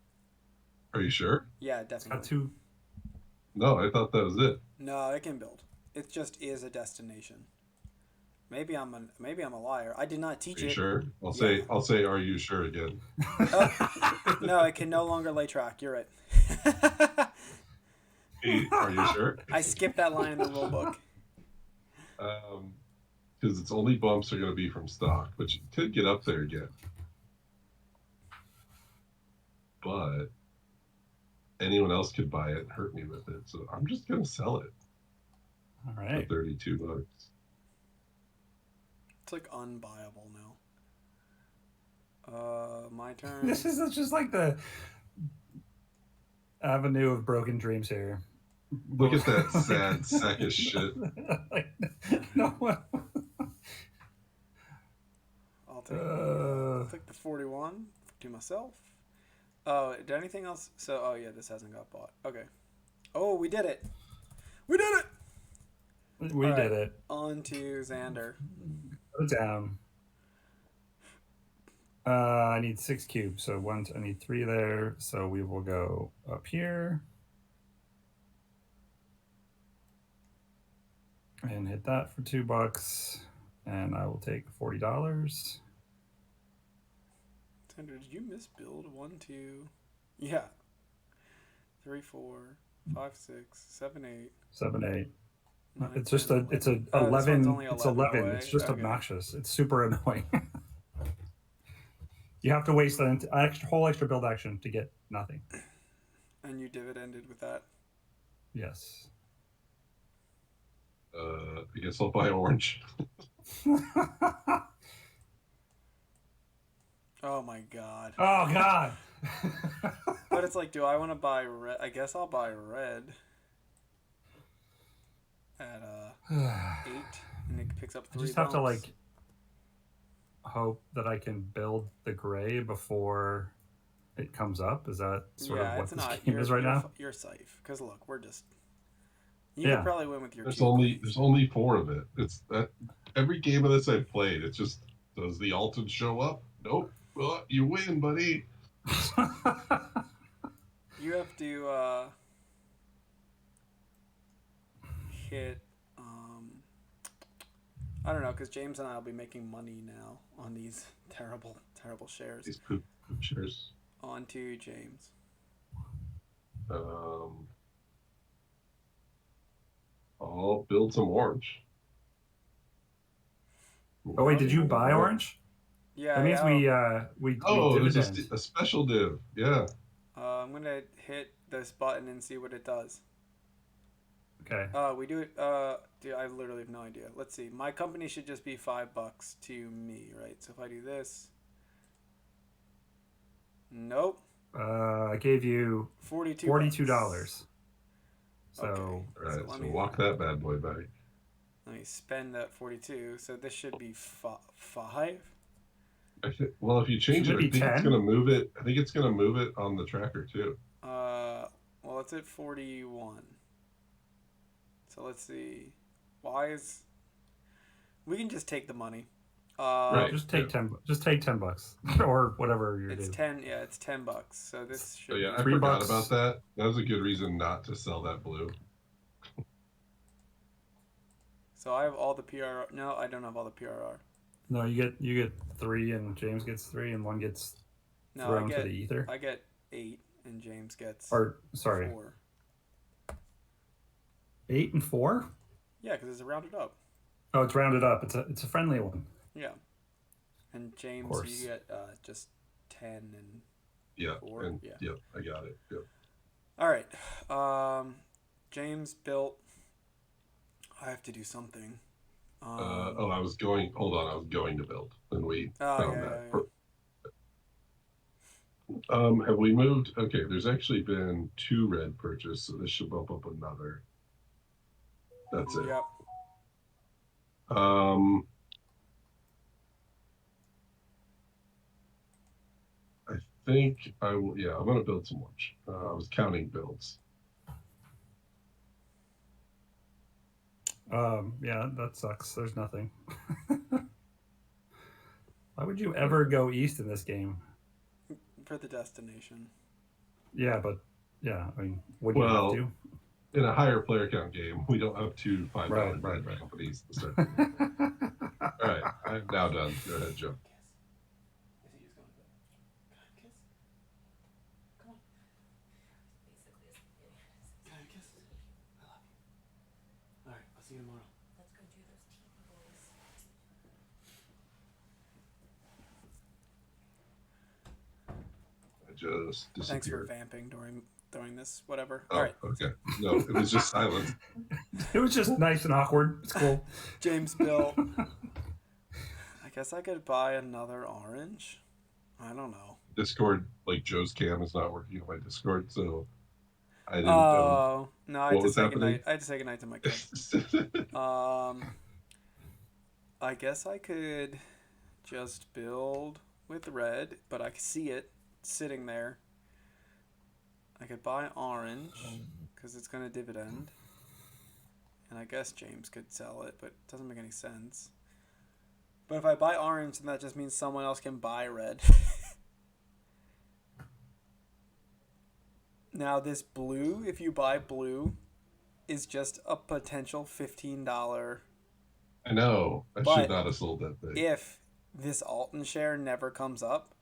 Speaker 2: Are you sure?
Speaker 1: Yeah, definitely.
Speaker 3: Got 2.
Speaker 2: No, I thought that was it.
Speaker 1: No, it can build. It just is a destination. Maybe I'm a liar. I did not teach
Speaker 2: Are you
Speaker 1: it.
Speaker 2: sure? I'll say, are you sure again?
Speaker 1: No, it can no longer lay track. You're right.
Speaker 2: Hey, are you sure?
Speaker 1: I skipped that line in the rule book.
Speaker 2: Because its only bumps are going to be from stock, which could get up there again. But anyone else could buy it and hurt me with it, so I'm just going to sell it.
Speaker 3: All right.
Speaker 2: For $32.
Speaker 1: It's like unbuyable now. My turn.
Speaker 3: This is just like the avenue of broken dreams here.
Speaker 2: Look at that sad sack of shit.
Speaker 3: No one.
Speaker 1: I'll take the 41 to myself. Oh, did anything else? So, oh yeah, this hasn't got bought. Okay. Oh, we did it. We did it.
Speaker 3: We
Speaker 1: All right,
Speaker 3: did it.
Speaker 1: On to Xander.
Speaker 3: Go down. I need 6 cubes, so I need 3 there. So we will go up here and hit that for $2, and I will take $40.
Speaker 1: Xander, did you misbuild? 1, 2. Yeah. 3, 4, 5, 6, 7, 8.
Speaker 3: 7, 8.
Speaker 1: 9,
Speaker 3: It's
Speaker 1: 10,
Speaker 3: just a.
Speaker 1: 11.
Speaker 3: It's a
Speaker 1: Oh, this one's
Speaker 3: 11.
Speaker 1: only
Speaker 3: It's
Speaker 1: 11
Speaker 3: 11.
Speaker 1: away.
Speaker 3: It's just
Speaker 1: Okay.
Speaker 3: obnoxious. It's super annoying. You have to waste an whole extra build action to get nothing.
Speaker 1: And you dividended with that.
Speaker 3: Yes.
Speaker 2: I guess I'll buy orange.
Speaker 1: Oh my god.
Speaker 3: Oh god.
Speaker 1: But it's like, do I want to buy red? I guess I'll buy red at 8, and it picks up 3
Speaker 3: I just have to
Speaker 1: bumps.
Speaker 3: like hope that I can build the gray before it comes up. Is that sort of what this game is right now?
Speaker 1: You're safe because look, we're just. You could probably win with your.
Speaker 2: There's
Speaker 1: two
Speaker 2: only 4 of it. It's that every game of this I've played. It's just, does the Alton show up? Nope. Well, you win, buddy.
Speaker 1: You have to hit. I don't know, because James and I will be making money now on these terrible shares.
Speaker 2: These poop shares.
Speaker 1: On to James.
Speaker 2: I'll build some orange.
Speaker 3: Oh wait, did you buy orange?
Speaker 1: Yeah.
Speaker 3: That means we
Speaker 2: it was
Speaker 3: dividend.
Speaker 2: a special div. Yeah.
Speaker 1: I'm gonna hit this button and see what it does.
Speaker 3: Okay.
Speaker 1: We do it. Dude, I literally have no idea. Let's see. My company should just be $5 to me, right? So if I do this, nope.
Speaker 3: I gave you $42. So
Speaker 1: okay.
Speaker 2: All right.
Speaker 1: So
Speaker 2: So walk that bad boy back.
Speaker 1: Let me spend that 42. So this should be 5.
Speaker 2: Well, if you change it, I think
Speaker 3: 10?
Speaker 2: it's gonna move it. I think it's gonna move it on the tracker too.
Speaker 1: Well, it's at 41. So let's see. Why is? We can just take the money.
Speaker 2: Right.
Speaker 3: Just take 10. Just take $10 or whatever you're
Speaker 1: It's
Speaker 3: doing.
Speaker 1: 10. Yeah, it's $10. So this should.
Speaker 2: Oh yeah,
Speaker 1: be
Speaker 2: I forgot
Speaker 3: $3.
Speaker 2: about that. That was a good reason not to sell that blue.
Speaker 1: So I have all the PRR. No, I don't have all the PRR.
Speaker 3: No, you get 3, and James gets 3, and one gets thrown to the ether.
Speaker 1: I get 8, and James gets.
Speaker 3: 4. 8 and 4.
Speaker 1: Yeah, because it's rounded up.
Speaker 3: Oh, it's rounded up. It's a friendly one.
Speaker 1: Yeah. And James, you get just 10 and.
Speaker 2: Yeah.
Speaker 1: 4.
Speaker 2: And, yeah, I got it. Yep.
Speaker 1: All right. James built. I have to do something.
Speaker 2: I was going. Hold on, I was going to build, and we found that. Yeah. Have we moved? Okay, there's actually been 2 red purchased, so this should bump up another. That's it.
Speaker 1: Yep.
Speaker 2: I think I will. Yeah, I'm gonna build some lunch. I was counting builds.
Speaker 3: Yeah, that sucks. There's nothing. Why would you ever go east in this game?
Speaker 1: For the destination.
Speaker 3: Yeah, but I mean, would you have to?
Speaker 2: In a higher player count game, we don't have 2 $5
Speaker 3: right.
Speaker 2: companies. All right, I'm now done. Go ahead, Joe.
Speaker 1: See you tomorrow.
Speaker 6: Let's go do those team boys.
Speaker 2: I just disappeared.
Speaker 1: Thanks for vamping during this. Whatever.
Speaker 2: Oh,
Speaker 1: All right.
Speaker 2: okay. No, it was just silent.
Speaker 3: It was just nice and awkward. It's cool.
Speaker 1: James built. I guess I could buy another orange. I don't know.
Speaker 2: Discord, like Joe's cam is not working on my Discord, so I didn't know
Speaker 1: Oh no, I had
Speaker 2: what
Speaker 1: to
Speaker 2: was
Speaker 1: say
Speaker 2: happening.
Speaker 1: goodnight. I had to say goodnight to my kid. I guess I could just build with red, but I can see it sitting there. I could buy orange because it's going to dividend. And I guess James could sell it, but it doesn't make any sense. But if I buy orange, then that just means someone else can buy red. Now, this blue, if you buy blue, is just a potential $15.
Speaker 2: I know. I should
Speaker 1: But
Speaker 2: not have sold that thing.
Speaker 1: if this Alton share never comes up,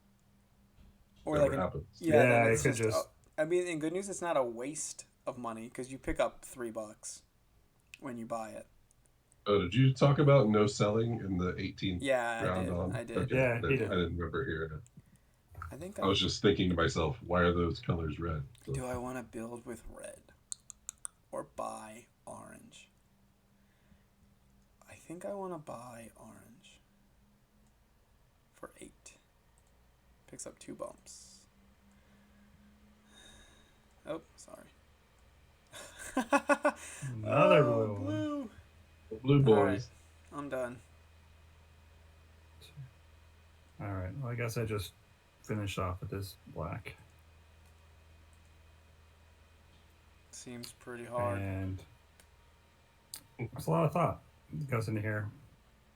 Speaker 1: or
Speaker 2: Never
Speaker 1: like an
Speaker 2: happens.
Speaker 1: yeah, then
Speaker 3: Yeah, it
Speaker 1: it's
Speaker 3: could
Speaker 1: just.
Speaker 3: just.
Speaker 1: I mean, in good news, it's not a waste of money because you pick up $3 when you buy it.
Speaker 2: Oh, did you talk about no selling in the 18th
Speaker 1: Yeah, I
Speaker 2: round
Speaker 1: did.
Speaker 2: on?
Speaker 1: I did.
Speaker 2: Okay,
Speaker 3: Yeah, he
Speaker 2: I
Speaker 3: did.
Speaker 2: didn't remember hearing it.
Speaker 1: I think
Speaker 2: I was just thinking to myself, why are those colors red? So,
Speaker 1: do I want to build with red or buy orange? I think I want to buy orange for 8. Picks up 2 bumps. Oh, sorry.
Speaker 3: Another
Speaker 1: Oh,
Speaker 3: blue one.
Speaker 1: blue.
Speaker 2: blue
Speaker 1: All right,
Speaker 2: boys.
Speaker 1: I'm done.
Speaker 3: All right. Well, I guess I just finished off with this black.
Speaker 1: Seems pretty hard.
Speaker 3: And there's a lot of thought that goes into here.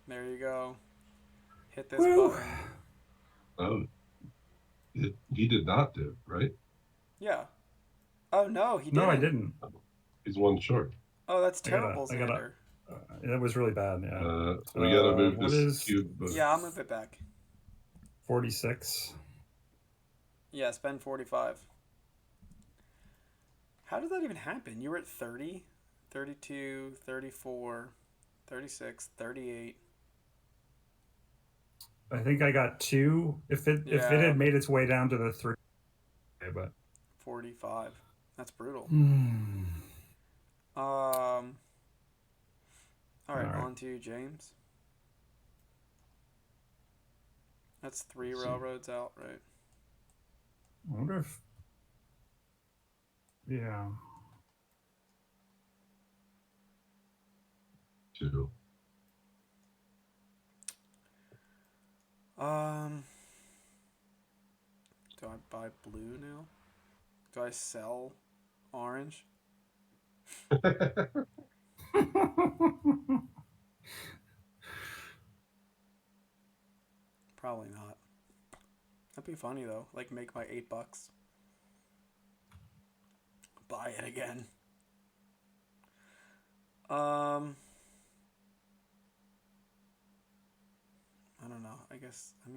Speaker 1: There you go. Hit this
Speaker 3: Woo.
Speaker 1: button.
Speaker 2: Oh, he did not do, right?
Speaker 1: Yeah. Oh no, he
Speaker 3: No,
Speaker 1: didn't.
Speaker 3: I didn't.
Speaker 2: He's one short.
Speaker 1: Oh, that's
Speaker 3: I gotta-
Speaker 1: terrible,
Speaker 3: I gotta-
Speaker 1: Xander.
Speaker 3: That was really bad. Yeah.
Speaker 2: So we got to move
Speaker 3: what
Speaker 2: this
Speaker 3: is-
Speaker 2: cube.
Speaker 1: Yeah, I'll move it back.
Speaker 3: 46.
Speaker 1: Yeah, spend 45. How did that even happen? You were at 30, 32, 34, 36, 38.
Speaker 3: I think I got 2. If it
Speaker 1: Yeah.
Speaker 3: had made its way down to the 3, okay, but
Speaker 1: 45. That's brutal.
Speaker 3: Hmm.
Speaker 1: All right,
Speaker 3: All right.
Speaker 1: on to James. That's 3
Speaker 2: Let's see.
Speaker 1: railroads out, right?
Speaker 3: I wonder if. Yeah.
Speaker 2: 2.
Speaker 1: Do I buy blue now? Do I sell orange? Probably not. That'd be funny though. Like make my $8. Buy it again. I don't know. I guess I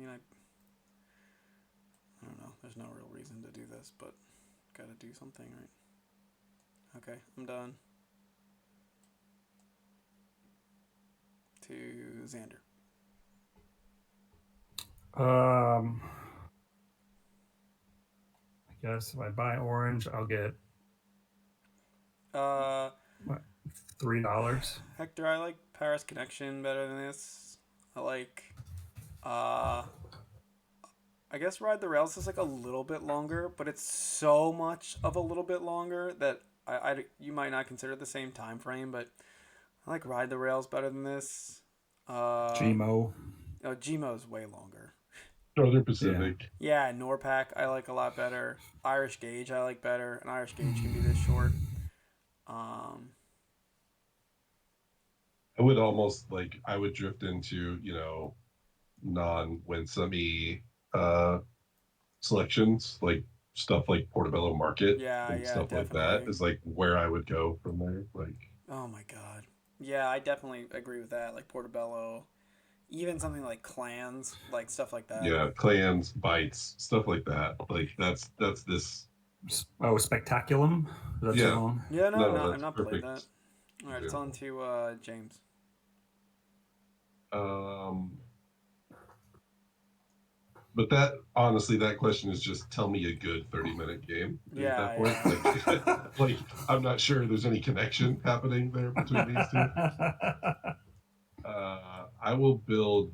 Speaker 1: don't know. There's no real reason to do this, but gotta do something, right? Okay, I'm done. To Xander.
Speaker 3: I guess if I buy orange, I'll get what, $3.
Speaker 1: Hector, I like Paris Connection better than this. I like, I guess Ride the Rails is like a little bit longer, but it's so much of a little bit longer that you might not consider it the same time frame, but I like Ride the Rails better than this.
Speaker 3: Gmo.
Speaker 1: No, Gmo's way longer.
Speaker 2: Northern Pacific.
Speaker 1: Yeah, Norpac I like a lot better. Irish Gauge I like better, and Irish Gauge can be this short.
Speaker 2: I would almost I would drift into, non-winsome selections, like stuff like Portobello Market and stuff like that
Speaker 1: definitely.
Speaker 2: is where I would go from there.
Speaker 1: Oh my god. Yeah, I definitely agree with that. Like Portobello, even something like Clans, like stuff like that.
Speaker 2: Yeah, clans, bites, stuff like that. That's this.
Speaker 3: Oh, Spectaculum? Is that
Speaker 2: Yeah.
Speaker 3: too long?
Speaker 1: Yeah,
Speaker 2: No,
Speaker 1: no,
Speaker 2: that's
Speaker 1: I'm not playing
Speaker 2: perfect
Speaker 1: that. All right, it's on to James.
Speaker 2: But that honestly, that question is just tell me a good 30-minute game.
Speaker 1: Yeah,
Speaker 2: at that point. I'm not sure there's any connection happening there between these two. I will build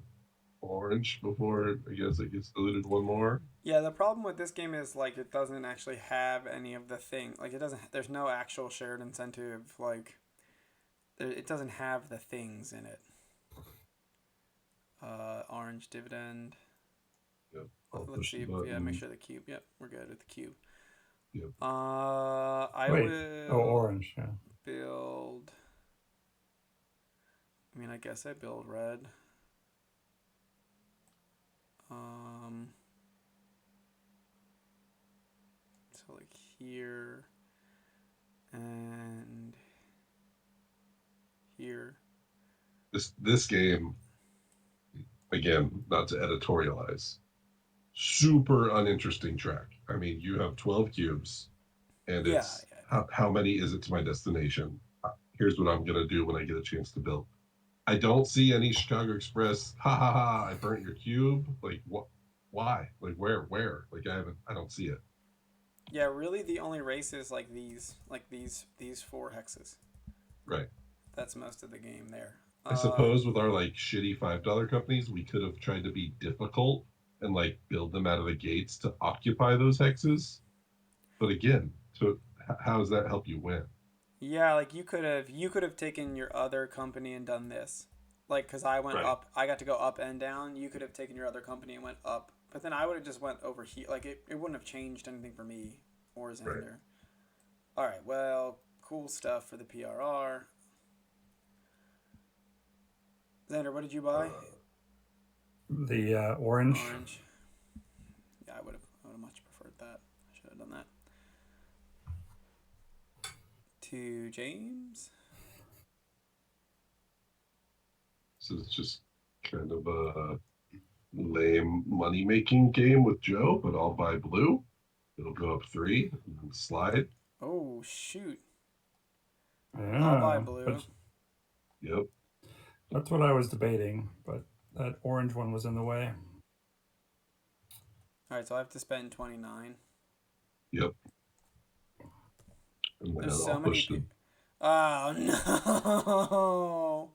Speaker 2: orange before I guess it gets diluted one more.
Speaker 1: Yeah, the problem with this game is like it doesn't actually have any of the thing. Like it doesn't. There's no actual shared incentive. Like it doesn't have the things in it. Orange dividend.
Speaker 2: Yep. I'll
Speaker 1: Let's
Speaker 2: push
Speaker 1: see.
Speaker 2: the
Speaker 1: Yeah, make
Speaker 2: button.
Speaker 1: sure the cube. Yep, we're good with the cube.
Speaker 2: Yep.
Speaker 1: I
Speaker 3: Wait.
Speaker 1: will
Speaker 3: Oh, orange. Yeah.
Speaker 1: build. I mean, I guess I build red. So like here and here.
Speaker 2: This game, again, not to editorialize, super uninteresting track. I mean, you have 12 cubes, and
Speaker 1: Yeah,
Speaker 2: it's
Speaker 1: yeah.
Speaker 2: how many is it to my destination? Here's what I'm gonna do when I get a chance to build. I don't see any Chicago Express. Ha ha ha! I burnt your cube. Like what? Why? Like where? Like I don't see it.
Speaker 1: Yeah, really the only races like these four hexes.
Speaker 2: Right.
Speaker 1: That's most of the game there.
Speaker 2: I suppose with our like shitty $5 companies, we could have tried to be difficult and like build them out of the gates to occupy those hexes. But again, so how does that help you win?
Speaker 1: Yeah, like you could have taken your other company and done this. Like cuz I went
Speaker 2: Right.
Speaker 1: up, I got to go up and down. You could have taken your other company and went up. But then I would have just went over here. Like it wouldn't have changed anything for me or
Speaker 2: Right.
Speaker 1: Xander. All right, well, cool stuff for the PRR. Xander, what did you buy?
Speaker 3: The orange.
Speaker 1: Orange. Yeah, I would have much preferred that. I should have done that. To James.
Speaker 2: So it's just kind of a lame money making game with Joe, but I'll buy blue. It'll go up 3 and then slide.
Speaker 1: Oh shoot! I'll buy
Speaker 3: Yeah.
Speaker 1: blue.
Speaker 3: But
Speaker 2: Yep.
Speaker 3: that's what I was debating, but that orange one was in the way.
Speaker 1: All right, so I have to spend 29.
Speaker 2: Yep. And then
Speaker 1: There's so
Speaker 2: I'll
Speaker 1: many.
Speaker 2: push the.
Speaker 1: Oh no!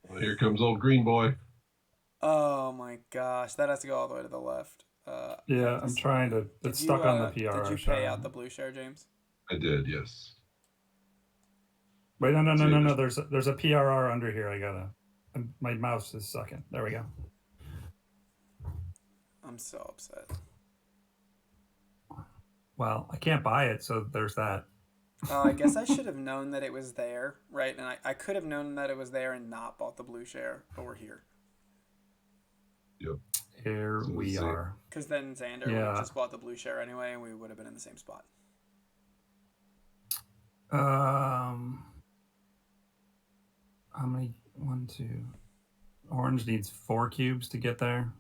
Speaker 2: Well, here comes old green boy.
Speaker 1: Oh my gosh, that has to go all the way to the left. I
Speaker 3: Yeah,
Speaker 1: have to
Speaker 3: I'm
Speaker 1: s-
Speaker 3: trying to.
Speaker 1: Did
Speaker 3: It's
Speaker 1: you
Speaker 3: stuck on the
Speaker 1: did
Speaker 3: PRR
Speaker 1: you pay
Speaker 3: share.
Speaker 1: out the blue share, James?
Speaker 2: I did, yes.
Speaker 3: Wait, no.
Speaker 2: Xander's
Speaker 3: There's a PRR under here. I gotta. My mouse is sucking. There we go.
Speaker 1: I'm so upset.
Speaker 3: Well, I can't buy it, so there's that.
Speaker 1: I guess I should have known that it was there, right? And I could have known that it was there and not bought the blue share, but we're here.
Speaker 2: Yep.
Speaker 3: Here
Speaker 2: So
Speaker 3: we are.
Speaker 1: Because then Xander would
Speaker 3: Yeah.
Speaker 1: have just bought the blue share anyway, and we would have been in the same spot.
Speaker 3: How many? 1, 2. Orange needs 4 cubes to get there.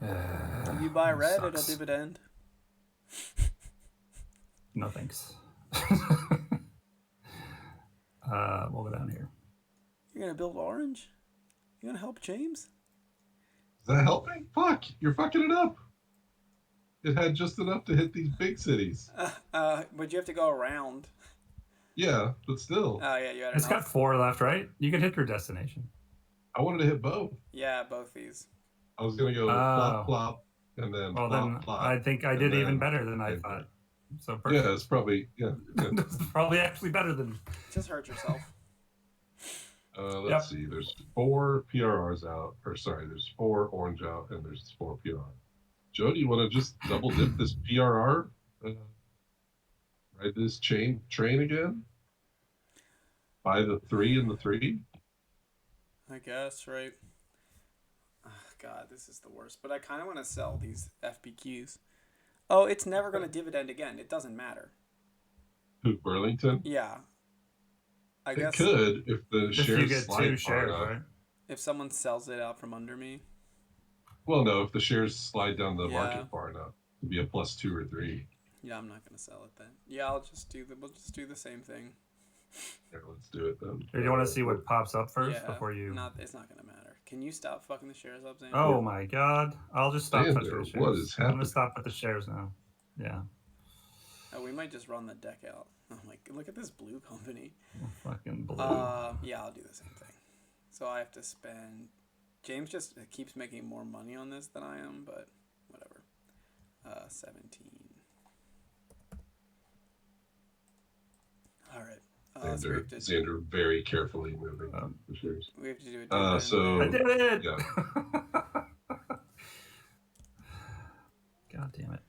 Speaker 1: If you buy red, it'll
Speaker 3: sucks.
Speaker 1: dividend.
Speaker 3: No thanks. We'll go down here.
Speaker 1: You're gonna build orange? You gonna help James?
Speaker 2: Is that helping? Fuck, you're fucking it up. It had just enough to hit these big cities.
Speaker 1: But you have to go around.
Speaker 2: Yeah, but still,
Speaker 1: Oh yeah, you had
Speaker 3: It's got
Speaker 1: enough.
Speaker 3: 4 left, right? You can hit your destination.
Speaker 2: I wanted to hit both.
Speaker 1: Yeah, both these.
Speaker 2: I was gonna go plop plop and then
Speaker 3: Well,
Speaker 2: plop
Speaker 3: then
Speaker 2: plop.
Speaker 3: I think I
Speaker 2: and
Speaker 3: did even
Speaker 2: then
Speaker 3: better than I
Speaker 2: hit
Speaker 3: thought.
Speaker 2: it.
Speaker 3: So perfect.
Speaker 2: Yeah, it's probably yeah.
Speaker 3: It's probably actually better than.
Speaker 1: Just hurt yourself.
Speaker 2: Let's see. There's 4 PRRs out, or sorry, there's 4 orange out, and there's 4 PRR. Joe, do you want to just double dip this PRR? Ride this train again? Buy the 3 and the 3?
Speaker 1: I guess, right? Oh, God, this is the worst. But I kind of want to sell these FBQs. Oh, it's never going to dividend again. It doesn't matter.
Speaker 2: Who, Burlington?
Speaker 1: Yeah. I
Speaker 2: It
Speaker 1: guess
Speaker 2: could if the
Speaker 3: If you
Speaker 2: shares
Speaker 3: get
Speaker 2: slide
Speaker 3: 2
Speaker 2: far
Speaker 3: shares,
Speaker 2: enough.
Speaker 3: right?
Speaker 1: if someone sells it out from under me.
Speaker 2: Well, no, if the shares slide down the
Speaker 1: Yeah.
Speaker 2: market far enough to be a +2 or 3.
Speaker 1: Yeah, I'm not going to sell it then. Yeah, we'll just do the same thing.
Speaker 2: Yeah, let's do it then.
Speaker 3: Or you want to see what pops up first
Speaker 1: Yeah,
Speaker 3: before you.
Speaker 1: It's not going to matter. Can you stop fucking the shares up, Xander?
Speaker 3: Oh my god! I'll just stop touching
Speaker 2: Xander,
Speaker 3: the shares.
Speaker 2: what is
Speaker 3: I'm
Speaker 2: happening?
Speaker 3: gonna stop with the shares now. Yeah.
Speaker 1: Oh, we might just run the deck out. Oh my, look at this blue company.
Speaker 3: Fucking blue.
Speaker 1: Yeah, I'll do the same thing. So I have to spend James just keeps making more money on this than I am, but whatever. 17. All right. So
Speaker 2: Xander very carefully moving the shares.
Speaker 1: we have to do a dividend.
Speaker 2: So
Speaker 3: I did it.
Speaker 2: yeah.
Speaker 3: God damn it.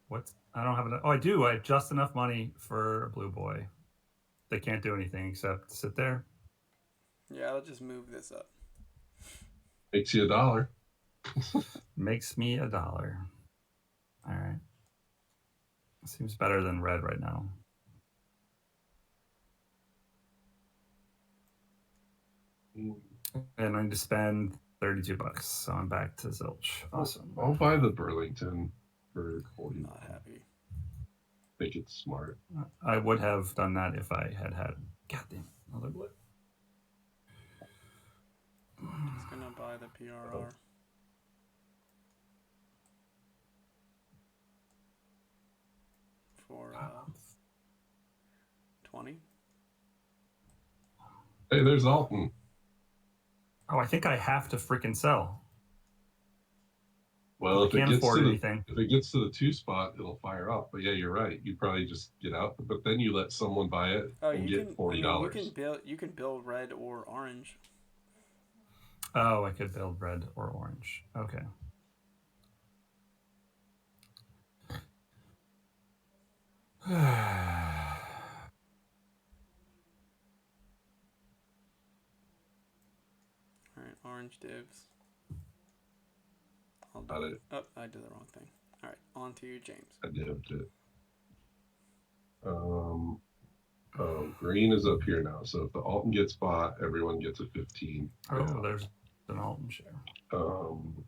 Speaker 3: What? I don't have enough. Oh, I do. I have just enough money for a blue boy. They can't do anything except sit there.
Speaker 1: Yeah, I'll just move this up.
Speaker 2: Makes you $1.
Speaker 3: Makes me $1. All right. Seems better than red right now. And I need to spend $32, so I'm back to zilch. Awesome.
Speaker 2: I'll buy the Burlington for 40.
Speaker 1: Not happy.
Speaker 2: I think it's smart.
Speaker 3: I would have done that if I had had. Goddamn, another blip.
Speaker 1: Just gonna buy the PRR. For 20.
Speaker 2: Hey, there's Alton.
Speaker 3: Oh, I think I have to freaking sell.
Speaker 2: Well,
Speaker 3: I
Speaker 2: if it
Speaker 3: can't
Speaker 2: gets
Speaker 3: afford
Speaker 2: to
Speaker 3: anything.
Speaker 2: if it gets to the 2 spot, it'll fire up. But yeah, you're right. You probably just get out, but then you let someone buy it and
Speaker 1: You
Speaker 2: get
Speaker 1: can.
Speaker 2: $40.
Speaker 1: I mean, you can build red or orange.
Speaker 3: Oh, I could build red or orange. Okay.
Speaker 1: All right, orange divs. I'll do
Speaker 2: Got it.
Speaker 1: Oh, I did the wrong thing. All right, on to you, James.
Speaker 2: I dipped it. Green is up here now. So if the Alton gets bought, everyone gets a 15.
Speaker 3: Oh, there's an Alton share.
Speaker 2: Um,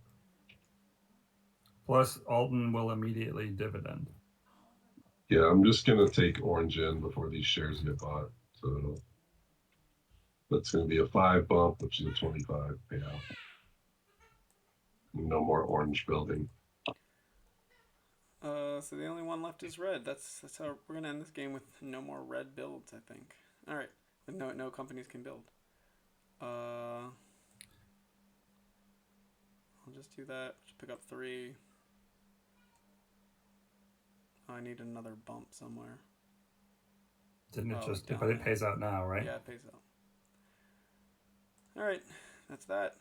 Speaker 3: Plus, Alton will immediately dividend.
Speaker 2: yeah, I'm just gonna take orange in before these shares get bought. So that's gonna be a 5 bump, which is a 25 payout. No more orange building.
Speaker 1: So the only one left is red. That's how we're gonna end this game with no more red builds, I think. All right, with no companies can build. I'll just do that. Just pick up 3. Oh, I need another bump somewhere.
Speaker 3: Didn't it just?
Speaker 1: down
Speaker 3: But it
Speaker 1: there.
Speaker 3: pays out now, right?
Speaker 1: Yeah, it pays out. All right, that's that.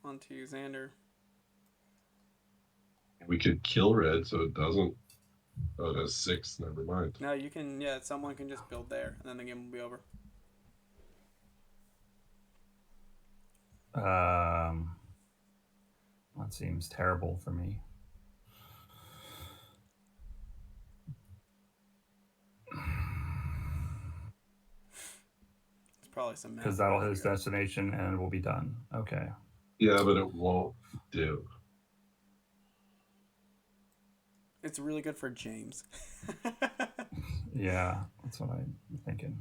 Speaker 1: On to you, Xander.
Speaker 2: We could kill red so it doesn't. Oh, it has 6. Never mind.
Speaker 1: No, you can. Yeah, someone can just build there, and then the game will be over.
Speaker 3: That seems terrible for me.
Speaker 1: It's probably some math.
Speaker 3: Because that'll hit his destination and it will be done. Okay.
Speaker 2: Yeah, but it won't do.
Speaker 1: It's really good for James.
Speaker 3: Yeah, that's what I'm thinking.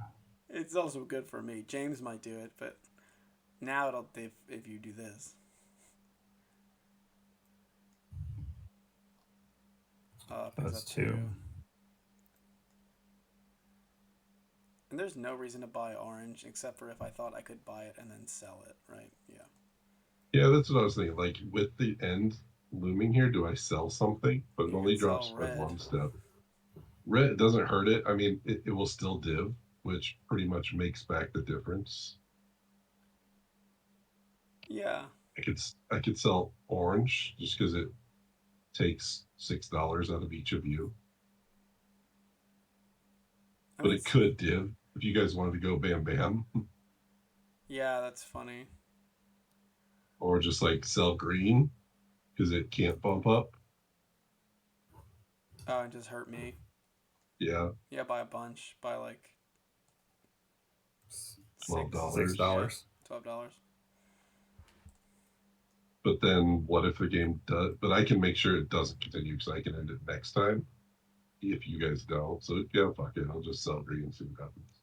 Speaker 1: It's also good for me. James might do it, but now it'll if you do this.
Speaker 3: That's 2.
Speaker 1: And there's no reason to buy orange except for if I thought I could buy it and then sell it, right? Yeah.
Speaker 2: Yeah, that's what I was thinking. Like with the end looming here, do I sell something? But it
Speaker 1: You
Speaker 2: only
Speaker 1: could sell
Speaker 2: drops by
Speaker 1: red.
Speaker 2: 1 step. Red doesn't hurt it. I mean, it will still div, which pretty much makes back the difference.
Speaker 1: Yeah.
Speaker 2: I could sell orange just because it takes $6 out of each of you. But it could div if you guys wanted to go bam bam.
Speaker 1: Yeah, that's funny.
Speaker 2: Or just like sell green because it can't bump up.
Speaker 1: Oh, it just hurt me.
Speaker 2: Yeah.
Speaker 1: Yeah, buy a bunch. Buy like
Speaker 2: $12.
Speaker 3: $6.
Speaker 1: $12.
Speaker 2: But then what if the game does? But I can make sure it doesn't continue because I can end it next time if you guys don't. So yeah, fuck it. I'll just sell green and see what happens.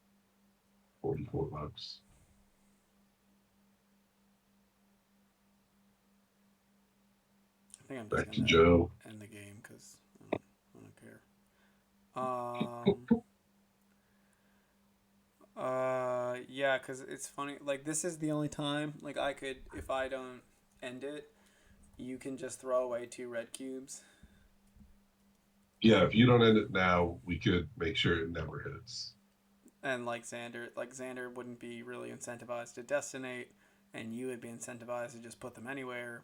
Speaker 2: $44.
Speaker 1: I think I'm
Speaker 2: Back
Speaker 1: just
Speaker 2: to
Speaker 1: gonna
Speaker 2: Joe.
Speaker 1: end the game because I don't care. Yeah, because it's funny. Like, this is the only time, like, I could, if I don't end it, you can just throw away 2 red cubes.
Speaker 2: Yeah, if you don't end it now, we could make sure it never hits.
Speaker 1: And, like Xander wouldn't be really incentivized to destinate, and you would be incentivized to just put them anywhere.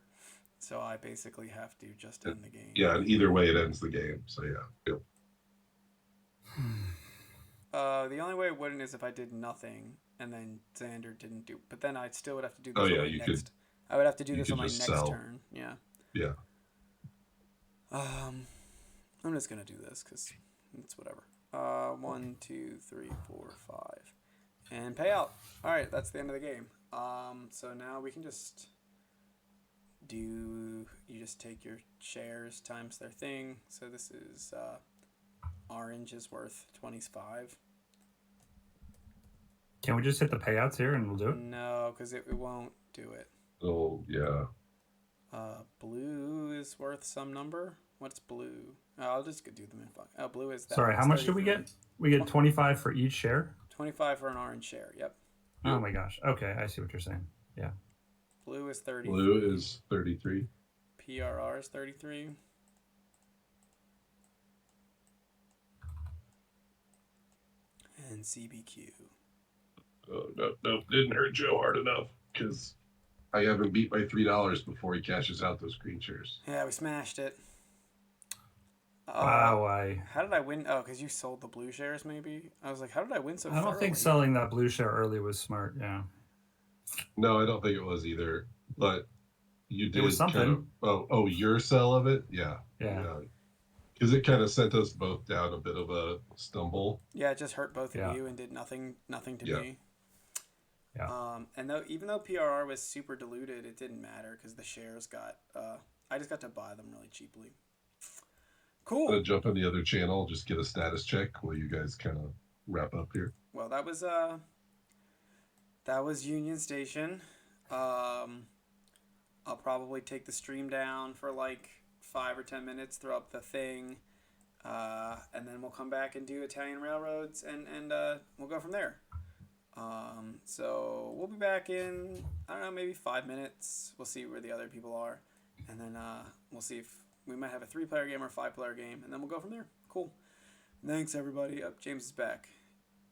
Speaker 1: So I basically have to just
Speaker 2: And,
Speaker 1: end the game.
Speaker 2: yeah, and either way, it ends the game. So yeah, yep.
Speaker 1: The only way it wouldn't is if I did nothing and then Xander didn't do. But then I still would have to do
Speaker 2: Oh
Speaker 1: this on
Speaker 2: yeah,
Speaker 1: my
Speaker 2: you
Speaker 1: next. I would have to do this
Speaker 2: could
Speaker 1: on my
Speaker 2: just
Speaker 1: next
Speaker 2: sell.
Speaker 1: turn. Yeah.
Speaker 2: Yeah.
Speaker 1: I'm just gonna do this because it's whatever. 1, 2, 3, 4, 5, and pay out. All right, that's the end of the game. So now we can just do. You just take your shares times their thing. So this is orange is worth 25.
Speaker 3: Can we just hit the payouts here and we'll do it?
Speaker 1: No, because it won't do it.
Speaker 2: Oh yeah.
Speaker 1: Blue is worth some number. What's blue? Oh, I'll just do them in fun. Oh, blue is that.
Speaker 3: Sorry, how
Speaker 1: It's
Speaker 3: much do we
Speaker 1: 33.
Speaker 3: get? We get 25 for each share?
Speaker 1: 25 for an orange share. Yep.
Speaker 3: Oh my gosh. Okay, I see what you're saying. Yeah.
Speaker 1: Blue is 33.
Speaker 2: Blue is 33.
Speaker 1: PRR is 33. And CBQ.
Speaker 2: Oh no, didn't hurt Joe hard enough because I haven't beat my $3 before he cashes out those green shares.
Speaker 1: Yeah, we smashed it.
Speaker 3: Wow,
Speaker 1: How did I win? Oh, because you sold the blue shares, maybe? I was like, how did I win so
Speaker 3: I don't
Speaker 1: thoroughly?
Speaker 3: think selling that blue share early was smart. Yeah.
Speaker 2: No, I don't think it was either. But you did
Speaker 3: It was something.
Speaker 2: oh, your sell of it? Yeah.
Speaker 3: Yeah.
Speaker 2: Because it kind of sent us both down a bit of a stumble.
Speaker 1: Yeah, it just hurt both
Speaker 3: Yeah.
Speaker 1: of you and did nothing to
Speaker 2: Yeah.
Speaker 1: me.
Speaker 3: Yeah.
Speaker 1: And even though PRR was super diluted, it didn't matter because the shares got. I just got to buy them really cheaply.
Speaker 2: I'm gonna
Speaker 1: Cool.
Speaker 2: jump on the other channel, just get a status check while you guys kind of wrap up here.
Speaker 1: Well, that was Union Station. I'll probably take the stream down for like 5 or 10 minutes, throw up the thing, and then we'll come back and do Italian railroads, and we'll go from there. So we'll be back in, I don't know, maybe 5 minutes. We'll see where the other people are, and then we'll see if we might have a 3-player game or a 5-player game, and then we'll go from there. Cool. Thanks, everybody. James is back.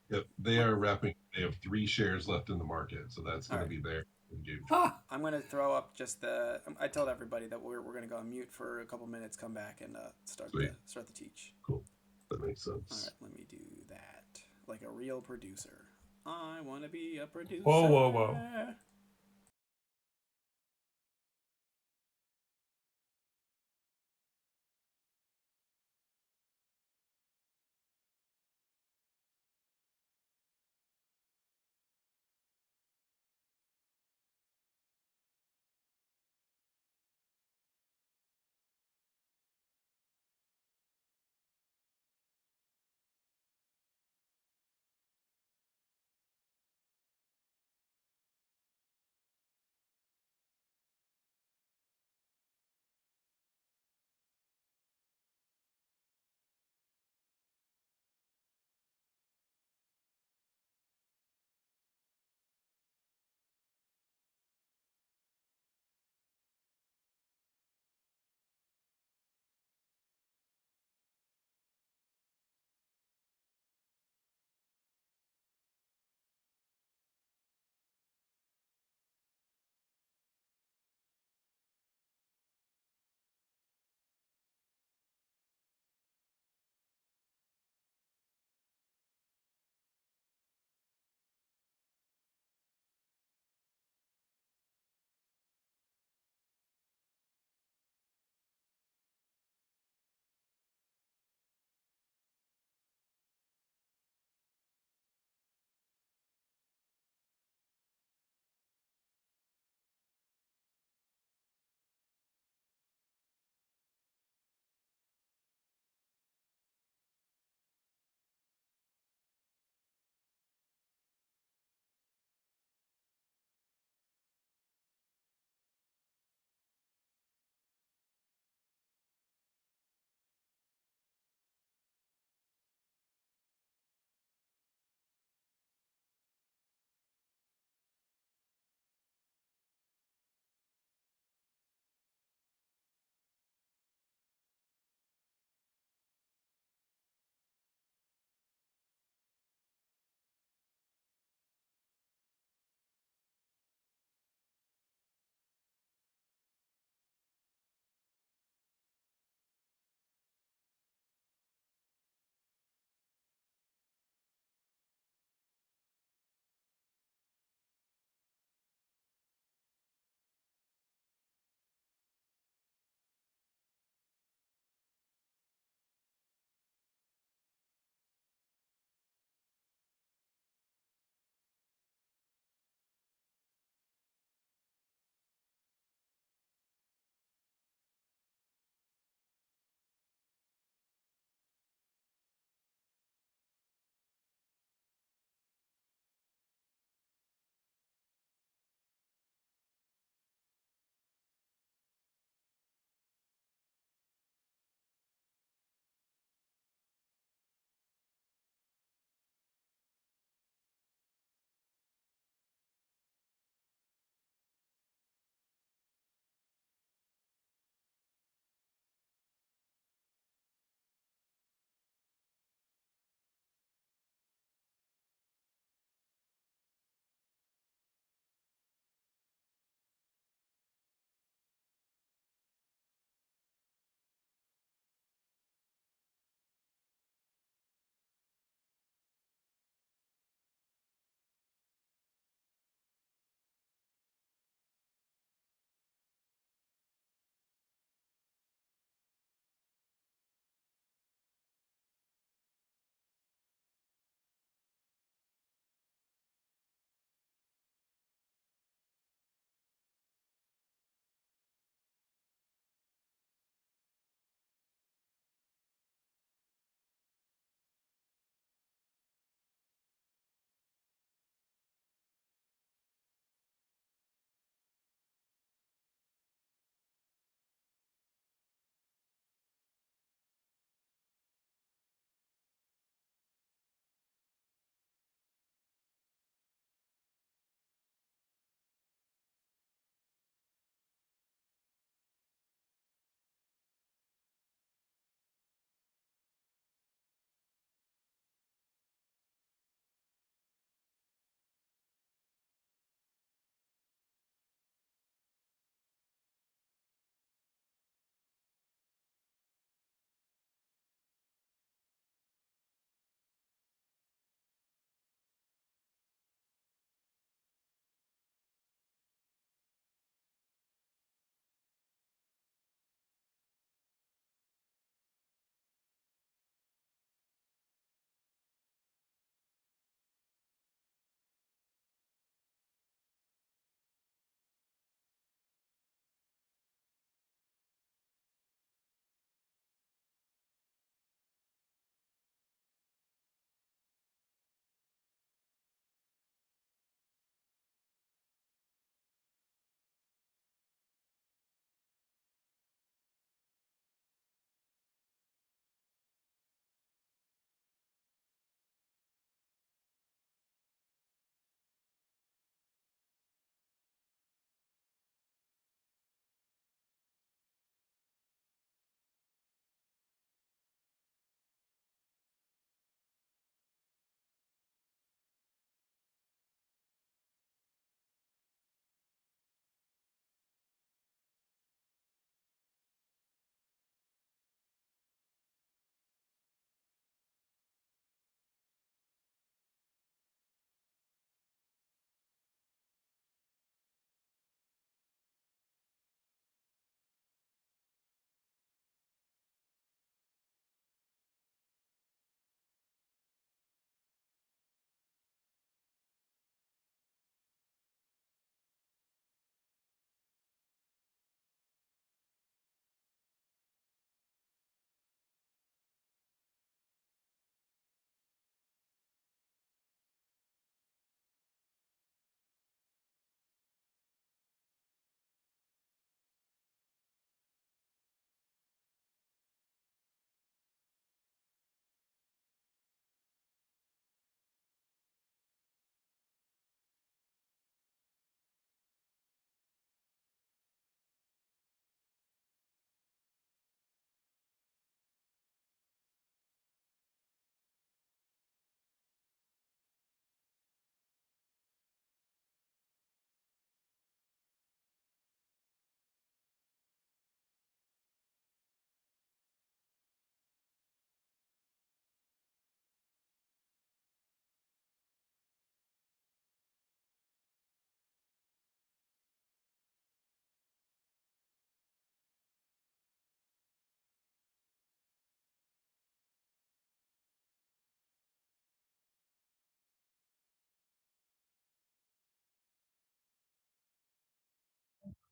Speaker 2: Yep, they are wrapping. They have 3 shares left in the market, so that's going
Speaker 1: All
Speaker 2: to
Speaker 1: right.
Speaker 2: be their engagement.
Speaker 1: I'm going to throw up just the. I told everybody that we're going to go on mute for a couple minutes, come back, and start the teach.
Speaker 2: Cool, that makes sense.
Speaker 1: All right, let me do that like a real producer. I want to be a producer.
Speaker 3: Whoa.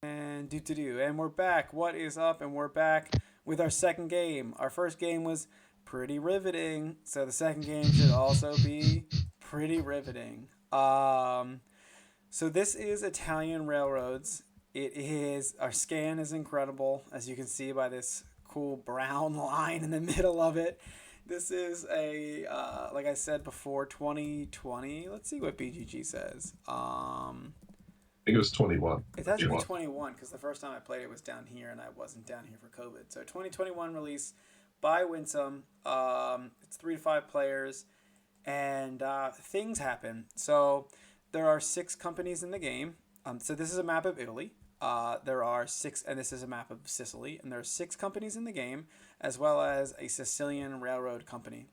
Speaker 1: And and we're back. What is up? And we're back with our second game. Our first game was pretty riveting, so the second game should also be pretty riveting. So this is Italian railroads. It is our scan is incredible, as you can see by this cool brown line in the middle of it. This is a like I said before, 2020. Let's see what BGG says.
Speaker 2: I think it was 21.
Speaker 1: It has to be 21 because the first time I played it was down here and I wasn't down here for COVID. So 2021 release by Winsome. It's 3 to 5 players, and things happen. So there are 6 companies in the game. So this is a map of Italy. There are 6, and this is a map of Sicily, and there are 6 companies in the game, as well as a Sicilian railroad company.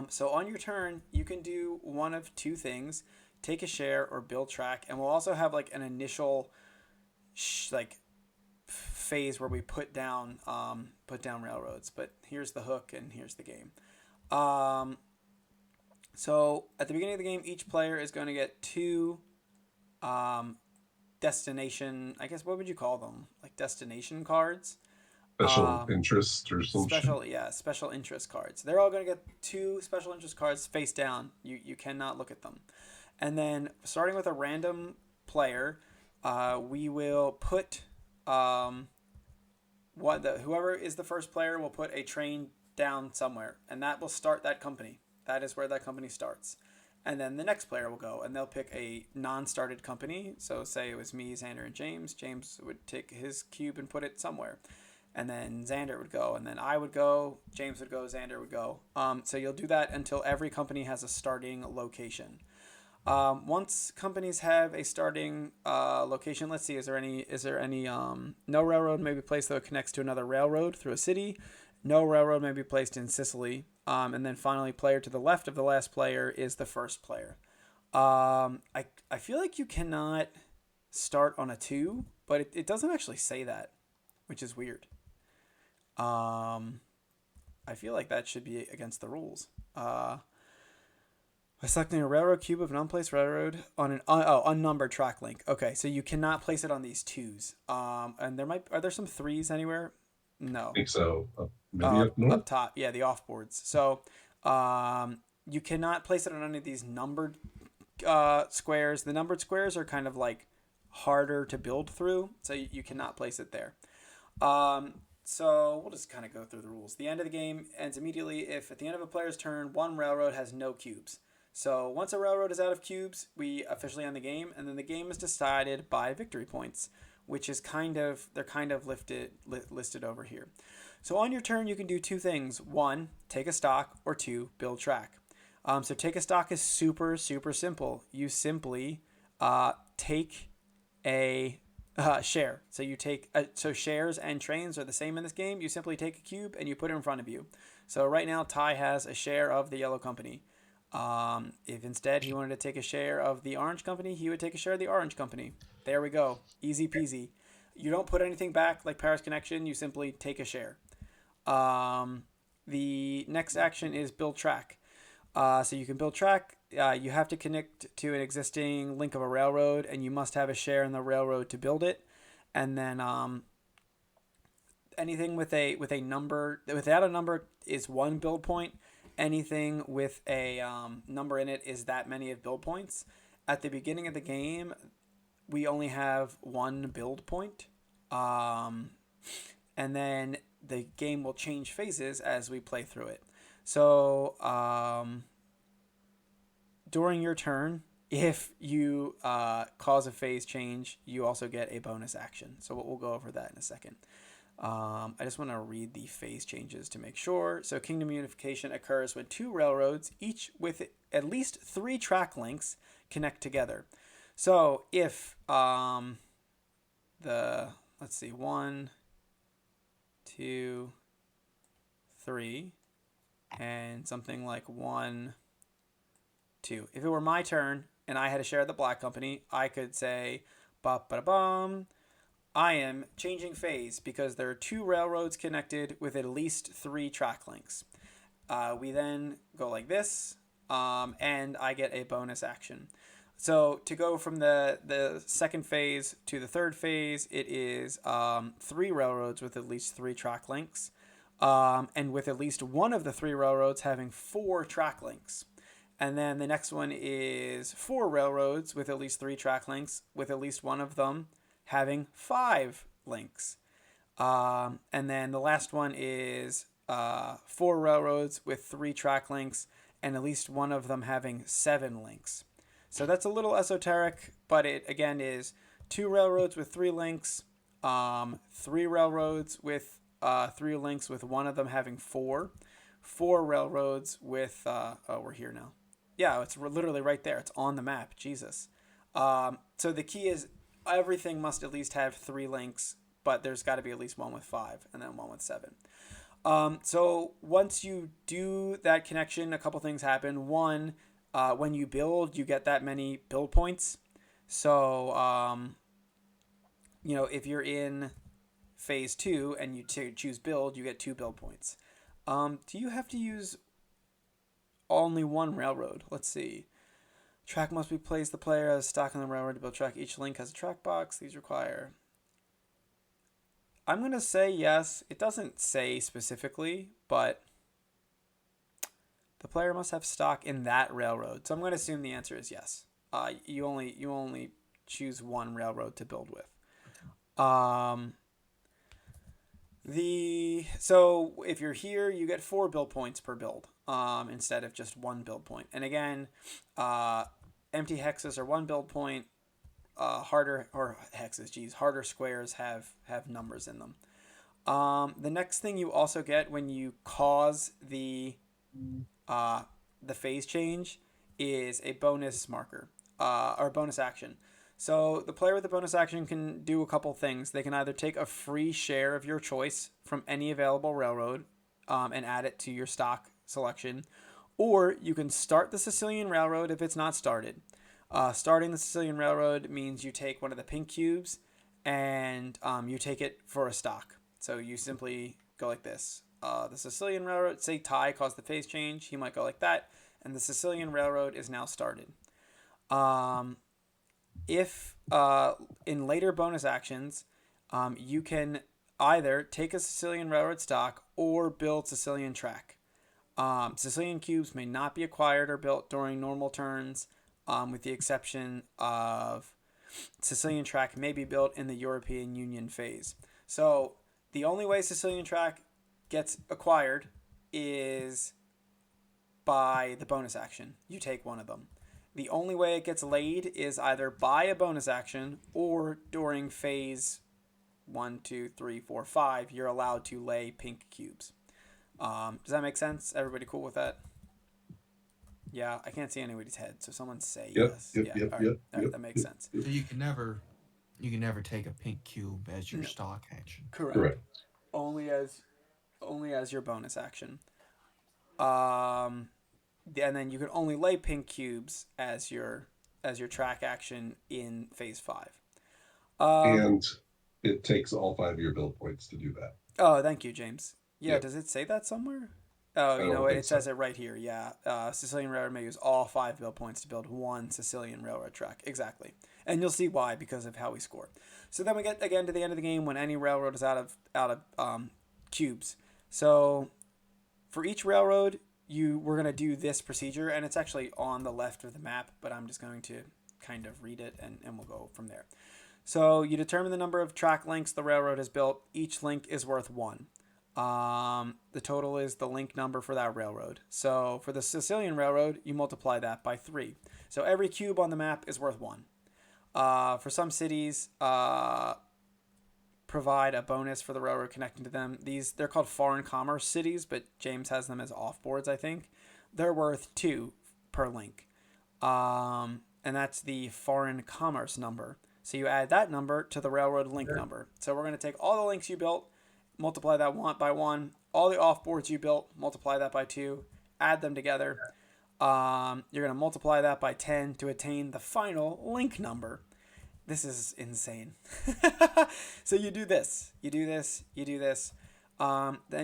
Speaker 1: So on your turn, you can do one of 2 things: take a share or build track, and we'll also have like an initial phase where we put down railroads. But here's the hook, and here's the game. Um, so at the beginning of the game, each player is going to get 2 um, destination. I guess what would you call them? Like destination cards.
Speaker 2: Special interest or some
Speaker 1: Special interest cards. They're all going to get 2 special interest cards face down. You cannot look at them. And then starting with a random player, we will put whoever is the first player will put a train down somewhere, and that will start that company. That is where that company starts. And then the next player will go, and they'll pick a non-started company. So say it was me, Xander, and James. James would take his cube and put it somewhere. And then Xander would go, and then I would go, James would go, Xander would go. So you'll do that until every company has a starting location. Once companies have a starting location, let's see, is there any no railroad may be placed that connects to another railroad through a city. No railroad may be placed in Sicily. And then finally, player to the left of the last player is the first player. I feel like you cannot start on a 2, but it doesn't actually say that, which is weird. I feel like that should be against the rules. By selecting a railroad cube of an unplaced railroad on an unnumbered track link. Okay, so you cannot place it on these 2s. And are there some 3s anywhere? No.
Speaker 2: I think so. Maybe up north?
Speaker 1: Up top, yeah, the offboards. So you cannot place it on any of these numbered squares. The numbered squares are kind of like harder to build through, so you cannot place it there. So we'll just kind of go through the rules. The end of the game ends immediately if at the end of a player's turn, one railroad has no cubes. So once a railroad is out of cubes, we officially end the game, and then the game is decided by victory points, which is they're kind of listed over here. So on your turn, you can do 2 things. 1, take a stock, or 2, build track. So take a stock is super, super simple. You simply take a share. So you take so shares and trains are the same in this game. You simply take a cube and you put it in front of you. So right now, Ty has a share of the yellow company. If instead he wanted to take a share of the orange company, he would take a share of the orange company. There we go. Easy peasy. You don't put anything back like Paris Connection. You simply take a share. The next action is build track. So you can build track. You have to connect to an existing link of a railroad, and you must have a share in the railroad to build it. And then anything with a number without a number is 1 build point. Anything with a number in it is that many of build points. At the beginning of the game, we only have 1 build point. And then the game will change phases as we play through it. So during your turn, if you cause a phase change, you also get a bonus action. So we'll go over that in a second. I just want to read the phase changes to make sure. So kingdom unification occurs when 2 railroads, each with at least 3 track links, connect together. So if let's see, 1, 2, 3, and something like 1, 2. If it were my turn and I had a share of the black company, I could say, ba-ba-bum, I am changing phase because there are 2 railroads connected with at least 3 track links. We then go like this, and I get a bonus action. So to go from the second phase to the third phase, it is 3 railroads with at least 3 track links, and with at least one of the 3 railroads having 4 track links. And then the next one is 4 railroads with at least 3 track links, with at least one of them having 5 links. And then the last one is 4 railroads with 3 track links, and at least one of them having 7 links. So that's a little esoteric, but it again is 2 railroads with 3 links, 3 railroads with 3 links, with one of them having 4 railroads with we're here now. Yeah, it's literally right there. It's on the map. Jesus. So the key is everything must at least have 3 links, but there's got to be at least one with 5 and then one with 7. So once you do that connection, a couple things happen. One, when you build, you get that many build points. So, if you're in phase 2 and you choose build, you get 2 build points. Do you have to use only 1 railroad? Let's see. Track must be placed. The player has stock on the railroad to build track. Each link has a track box. These require. I'm going to say yes. It doesn't say specifically, but the player must have stock in that railroad. So I'm going to assume the answer is yes. You only choose 1 railroad to build with. So if you're here, you get 4 build points per build, instead of just 1 build point. And again, empty hexes are 1 build point. Harder squares have numbers in them. The next thing you also get when you cause the phase change is a bonus marker, or bonus action. So the player with the bonus action can do a couple things. They can either take a free share of your choice from any available railroad, and add it to your stock selection, or you can start the Sicilian Railroad if it's not started. Starting the Sicilian Railroad means you take one of the pink cubes and you take it for a stock. So you simply go like this. The Sicilian Railroad, say Ty caused the phase change, he might go like that, and the Sicilian Railroad is now started. If in later bonus actions, you can either take a Sicilian Railroad stock or build Sicilian track. Sicilian cubes may not be acquired or built during normal turns, with the exception of Sicilian track may be built in the European Union phase. So the only way Sicilian track gets acquired is by the bonus action. You take one of them. The only way it gets laid is either by a bonus action or during phase 1, 2, 3, 4, 5. You're allowed to lay pink cubes. Does that make sense? Everybody cool with that? Yeah, I can't see anybody's head, so someone say yes.
Speaker 2: Yep.
Speaker 1: All right, that makes sense.
Speaker 7: So you can never take a pink cube as your stock action.
Speaker 1: Correct. Only as your bonus action. And then you can only lay pink cubes as your track action in phase 5.
Speaker 2: And it takes all 5 of your build points to do that.
Speaker 1: Oh, thank you, James. Yeah,
Speaker 2: Yep.
Speaker 1: Does it say that somewhere? Oh, you know what? It says it right here. Yeah. Sicilian Railroad may use all 5 build points to build 1 Sicilian Railroad track. Exactly. And you'll see why, because of how we score. So then we get again to the end of the game when any railroad is out of cubes. So for each railroad, we're going to do this procedure, and it's actually on the left of the map, but I'm just going to kind of read it, and we'll go from there. So you determine the number of track links the railroad has built. Each link is worth 1. The total is the link number for that railroad. So for the Sicilian Railroad, you multiply that by 3. So every cube on the map is worth 1. For some cities, provide a bonus for the railroad connecting to them. They're called foreign commerce cities, but James has them as offboards, I think. They're worth 2 per link. And that's the foreign commerce number. So you add that number to the railroad link number. So we're going to take all the links you built, multiply that by 1. All the offboards you built, multiply that by 2. Add them together. You're going to multiply that by 10 to attain the final link number. This is insane. So you do this. Then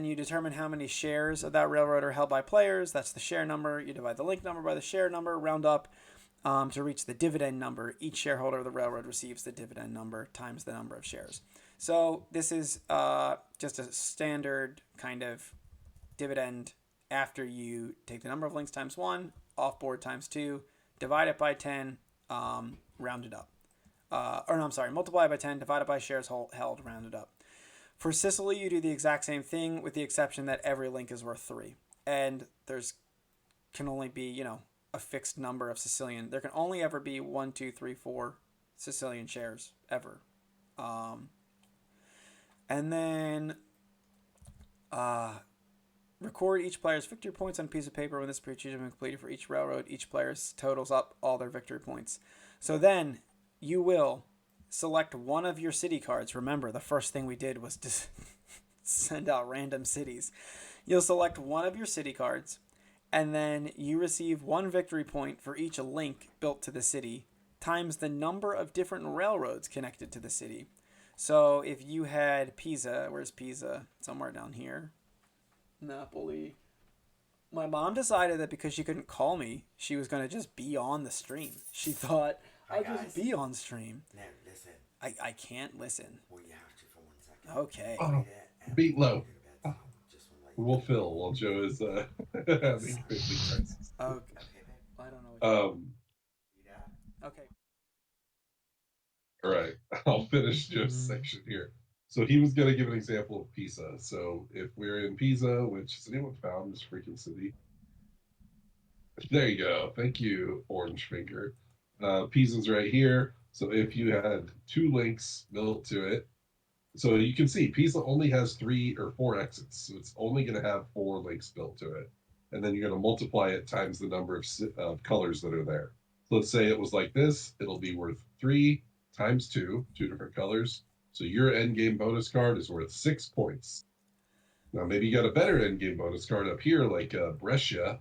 Speaker 1: you determine how many shares of that railroad are held by players. That's the share number. You divide the link number by the share number, round up. To reach the dividend number, each shareholder of the railroad receives the dividend number times the number of shares. So this is just a standard kind of dividend after you take the number of links times 1, off board times 2, divide it by 10, round it up. Or no, I'm sorry, multiply by 10, divided by shares held, rounded up. For Sicily, you do the exact same thing with the exception that every link is worth 3. And there's can only be, a fixed number of Sicilian. There can only ever be 1, 2, 3, 4 Sicilian shares ever. And then record each player's victory points on a piece of paper when this period has been completed for each railroad. Each player totals up all their victory points. So then you will select one of your city cards. Remember, the first thing we did was to send out random cities. You'll select one of your city cards, and then you receive 1 victory point for each link built to the city, times the number of different railroads connected to the city. So if you had Pisa, where's Pisa? Somewhere down here. Napoli. My mom decided that because she couldn't call me, she was going to just be on the stream. She thought, I'll just be on stream.
Speaker 8: No, listen.
Speaker 1: I can't listen.
Speaker 8: Well, you have to for 1 second.
Speaker 1: Okay.
Speaker 2: Oh, beat low. We'll fill while Joe is having quickly crisis.
Speaker 1: Okay.
Speaker 8: Okay, babe.
Speaker 1: I don't know what
Speaker 8: You there?
Speaker 1: Okay.
Speaker 2: All right, I'll finish Joe's section here. So he was going to give an example of Pisa. So if we're in Pisa, which has anyone found this freaking city? There you go. Thank you, Orange Finger. Pisa's right here. So if you had 2 links built to it, so you can see Pisa only has 3 or 4 exits. So it's only going to have 4 links built to it. And then you're going to multiply it times the number of colors that are there. So let's say it was like this. It'll be worth 3 times 2 different colors. So your end game bonus card is worth 6 points. Now maybe you got a better end game bonus card up here like Brescia,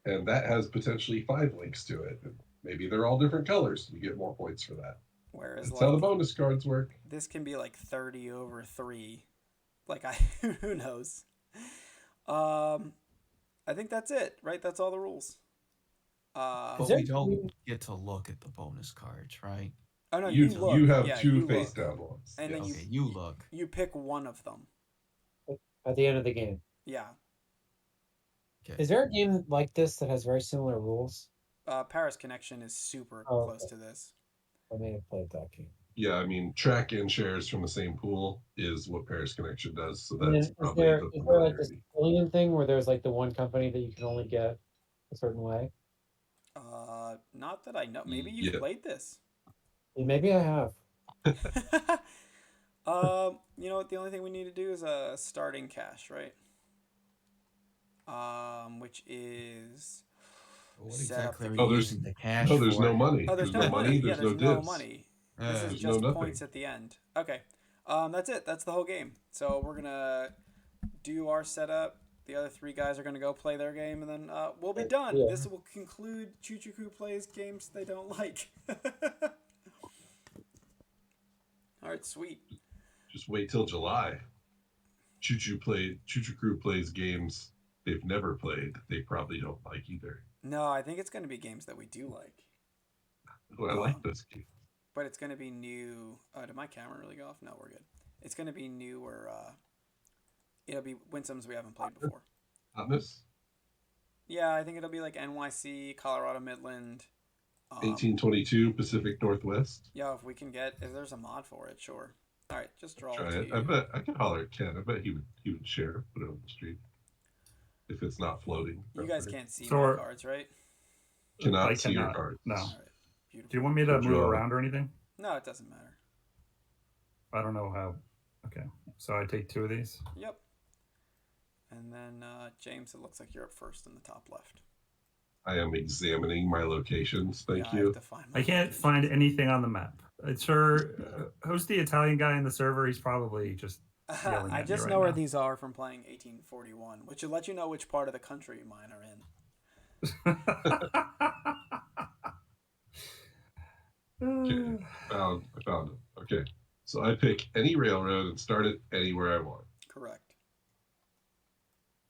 Speaker 2: and that has potentially 5 links to it. And maybe they're all different colors. You get more points for that.
Speaker 1: Whereas
Speaker 2: That's how the bonus cards work.
Speaker 1: This can be like 30 over 3. Like who knows? I think that's it, right? That's all the rules.
Speaker 7: But we don't get to look at the bonus cards, right?
Speaker 1: Oh no,
Speaker 2: you
Speaker 1: look.
Speaker 2: You have
Speaker 1: yeah,
Speaker 2: 2
Speaker 1: you
Speaker 2: face
Speaker 1: look.
Speaker 2: down ones.
Speaker 1: And then
Speaker 7: Okay, you look.
Speaker 1: You pick one of them.
Speaker 5: At the end of the game.
Speaker 1: Yeah.
Speaker 7: Okay.
Speaker 5: Is there a game like this that has very similar rules?
Speaker 1: Paris Connection is super
Speaker 5: Oh,
Speaker 1: close
Speaker 5: okay.
Speaker 1: to this.
Speaker 5: I may have played that game.
Speaker 2: Yeah, I mean, track and shares from the same pool is what Paris Connection does. So
Speaker 5: And
Speaker 2: that's
Speaker 5: then
Speaker 2: probably
Speaker 5: is
Speaker 2: the
Speaker 5: there like this
Speaker 2: familiarity.
Speaker 5: Sicilian thing where there's like the one company that you can only get a certain way?
Speaker 1: Not that I know. Maybe you've
Speaker 2: Yeah.
Speaker 1: played this.
Speaker 5: Yeah, maybe I have.
Speaker 1: You know what? The only thing we need to do is a starting cash, right? Which is
Speaker 7: What
Speaker 1: set up
Speaker 7: exactly are
Speaker 1: the
Speaker 7: you
Speaker 2: Oh, there's-
Speaker 7: using the cash
Speaker 2: No, there's
Speaker 7: for?
Speaker 2: no money.
Speaker 1: Oh, there's no money. Yeah,
Speaker 2: There's
Speaker 1: there's
Speaker 2: no
Speaker 1: no
Speaker 2: divs.
Speaker 1: money. This is
Speaker 2: There's
Speaker 1: just
Speaker 2: no
Speaker 1: points
Speaker 2: nothing.
Speaker 1: at the end. Okay. That's it. That's the whole game. So we're gonna do our setup. The other 3 guys are gonna go play their game, and then we'll be done.
Speaker 5: Yeah.
Speaker 1: This will conclude Choo Choo Crew plays games they don't like. All right, sweet.
Speaker 2: Just wait till July. Choo Choo Crew plays games they've never played. They probably don't like either.
Speaker 1: No, I think it's gonna be games that we do like,
Speaker 2: Oh, I like those games.
Speaker 1: but it's gonna be new. Did my camera really go off? No, we're good. It's gonna be new or it'll be Winsomes we haven't played before.
Speaker 2: On this
Speaker 1: Yeah, I think it'll be like NYC, Colorado Midland.
Speaker 2: 1822 Pacific Northwest.
Speaker 1: Yeah, if there's a mod for it, sure. All right, just draw
Speaker 2: Try
Speaker 1: to
Speaker 2: it. I bet I could holler at Ken. I bet he would share, put it on the street if it's not floating.
Speaker 1: You guys can't see
Speaker 3: So
Speaker 1: my
Speaker 3: are-
Speaker 1: cards, right?
Speaker 2: Cannot
Speaker 3: I
Speaker 2: see your
Speaker 3: cannot.
Speaker 2: cards.
Speaker 3: No.
Speaker 1: All right, beautiful.
Speaker 3: Do you want me to
Speaker 2: Good
Speaker 3: move
Speaker 2: draw.
Speaker 3: around or anything?
Speaker 1: No, it doesn't matter.
Speaker 3: I don't know how. Okay, so I take 2 of these.
Speaker 1: Yep. And then James, it looks like you're up first in the top left.
Speaker 2: I am examining my locations. Thank
Speaker 1: Yeah, I
Speaker 2: you.
Speaker 1: have to find my
Speaker 3: I can't
Speaker 1: location.
Speaker 3: find anything on the map. It's who's the Italian guy in the server? He's probably just yelling
Speaker 1: I
Speaker 3: at me
Speaker 1: just
Speaker 3: right
Speaker 1: know where
Speaker 3: now.
Speaker 1: these are from playing 1841, which will let you know which part of the country mine are in.
Speaker 2: Okay. I found it. Okay. So I pick any railroad and start it anywhere I want.
Speaker 1: Correct.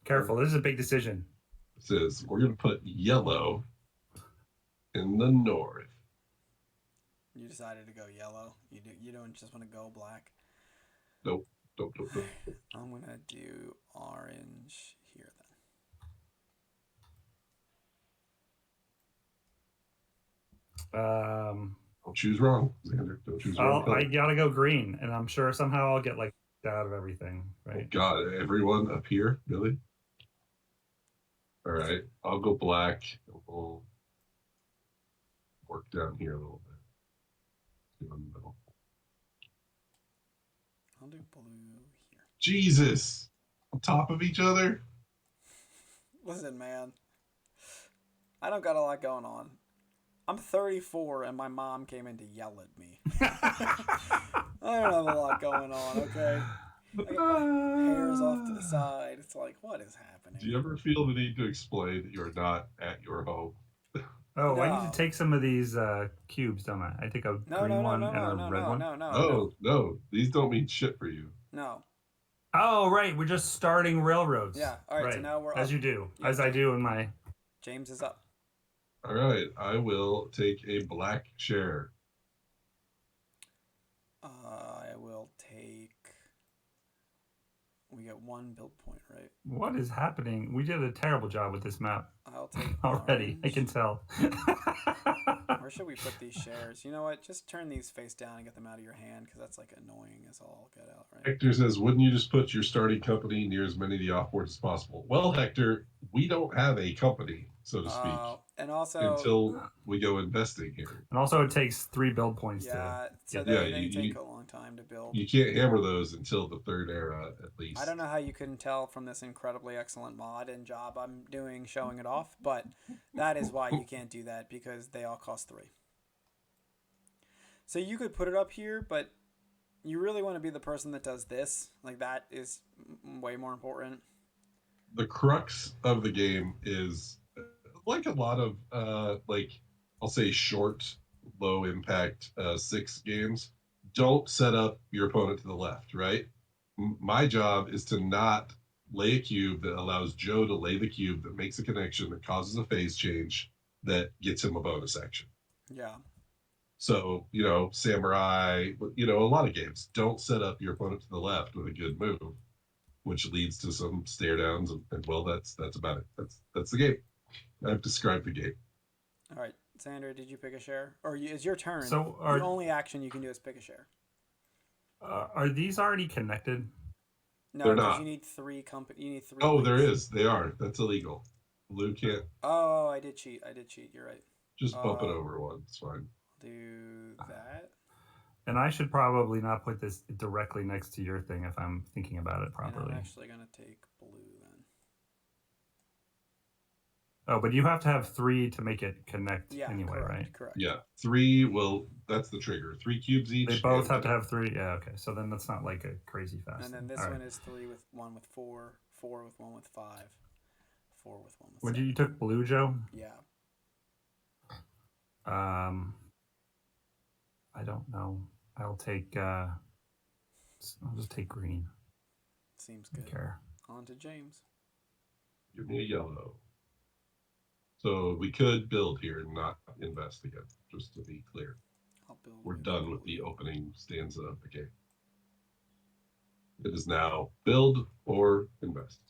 Speaker 3: Careful, this is a big decision.
Speaker 2: It says we're going to put yellow in the north.
Speaker 1: You decided to go yellow. You don't just want to go black.
Speaker 2: Nope. Nope.
Speaker 1: I'm gonna do orange here then.
Speaker 2: Don't choose wrong, Xander. Don't choose wrong color.
Speaker 3: I gotta go green, and I'm sure somehow I'll get like out of everything,
Speaker 2: Oh
Speaker 3: right?
Speaker 2: God, everyone up here, really? All right, I'll go black. We'll work down here a little bit. In the middle.
Speaker 1: I'll do blue here.
Speaker 2: Jesus, on top of each other.
Speaker 1: Listen, man. I don't got a lot going on. I'm 34 and my mom came in to yell at me. I don't have a lot going on, okay? I got my hairs off to the side. It's like, what is happening?
Speaker 2: Do you ever feel the need to explain that you're not at your home?
Speaker 3: Oh, I need
Speaker 1: No.
Speaker 3: to take some of these cubes, don't I? I take a green one and a red one.
Speaker 2: No, these don't mean shit for you.
Speaker 1: No.
Speaker 3: Oh, right. We're just starting railroads.
Speaker 1: Yeah. All right. So now we're
Speaker 3: as
Speaker 1: up.
Speaker 3: you do,
Speaker 1: Yeah,
Speaker 3: as I do in my.
Speaker 1: James is up.
Speaker 2: All right, I will take a black share.
Speaker 1: I will take. We get one build point, right?
Speaker 3: What is happening? We did a terrible job with this map
Speaker 1: I'll take
Speaker 3: already. I
Speaker 1: orange.
Speaker 3: can tell.
Speaker 1: Where should we put these shares? You know what? Just turn these face down and get them out of your hand because that's like annoying as all get out, right?
Speaker 2: Hector says, wouldn't you just put your starting company near as many of the off-boards as possible? Well, Hector, we don't have a company, so to speak,
Speaker 1: And also
Speaker 2: until we go investing here.
Speaker 3: And also, it takes 3 build points
Speaker 1: yeah,
Speaker 3: to.
Speaker 1: so
Speaker 3: Get
Speaker 1: they take a long time to build.
Speaker 2: You can't hammer those until the third era, at least.
Speaker 1: I don't know how you couldn't tell from this incredibly excellent mod and job I'm doing showing it off, but that is why you can't do that because they all cost 3. So you could put it up here, but you really want to be the person that does this. Like that is way more important.
Speaker 2: The crux of the game is like a lot of I'll say short, low impact 6 games. Don't set up your opponent to the left, right? My job is to not lay a cube that allows Joe to lay the cube that makes a connection that causes a phase change that gets him a bonus action.
Speaker 1: Yeah.
Speaker 2: So, Samurai, a lot of games don't set up your opponent to the left with a good move, which leads to some stare downs, and well, that's about it. That's the game. I've described the game.
Speaker 1: All right, Sandra, did you pick a share, or it's your turn?
Speaker 3: So
Speaker 1: the only action you can do is pick a share.
Speaker 3: Are these already connected?
Speaker 1: No, because you need 3 You need 3.
Speaker 2: Oh,
Speaker 1: links.
Speaker 2: there is. They are. That's illegal. Blue can't.
Speaker 1: Oh, I did cheat. You're right.
Speaker 2: Just bump it over one. It's fine.
Speaker 1: Do that.
Speaker 3: And I should probably not put this directly next to your thing if I'm thinking about it properly.
Speaker 1: And I'm actually gonna take blue then.
Speaker 3: Oh, but you have to have 3 to make it connect anyway,
Speaker 1: correct,
Speaker 3: right?
Speaker 1: Correct.
Speaker 2: Yeah, 3 will. That's the trigger. 3 cubes each.
Speaker 3: They both have to have 3. Yeah, okay. So then that's not like a crazy fast.
Speaker 1: And then this one is 3 with 1 with 4, 4 with 1 with 5, 4 with 1 with.
Speaker 3: Would you took blue, Joe?
Speaker 1: Yeah.
Speaker 3: I don't know. I'll take. I'll just take green.
Speaker 1: Seems good.
Speaker 3: Care.
Speaker 1: On to James.
Speaker 2: Give me a yellow. So we could build here and not invest again, just to be clear.
Speaker 1: I'll build.
Speaker 2: We're done with the opening stanza of the game. It is now build or invest.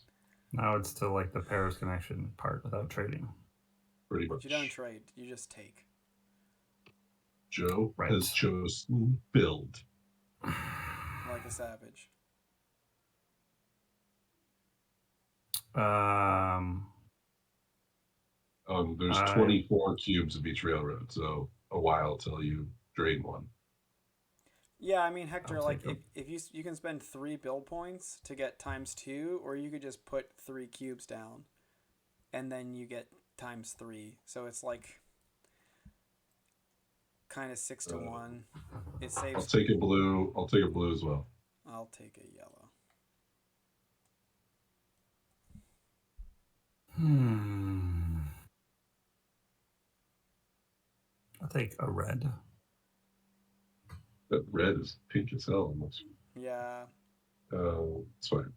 Speaker 3: Now it's to like the pairs connection part without trading.
Speaker 2: Pretty much.
Speaker 1: You don't trade. You just take.
Speaker 2: Joe has chosen build.
Speaker 1: Like a savage.
Speaker 2: There's 24 cubes of each railroad, so a while till you drain one.
Speaker 1: Yeah, I mean, Hector, like if you can spend 3 build points to get ×2, or you could just put 3 cubes down, and then you get ×3. So it's like kind of 6 to 1. It saves.
Speaker 2: I'll take a blue. I'll take a blue as well.
Speaker 1: I'll take a yellow.
Speaker 3: I'll take a red.
Speaker 2: That red is pink as hell almost.
Speaker 1: Yeah.
Speaker 2: It's fine.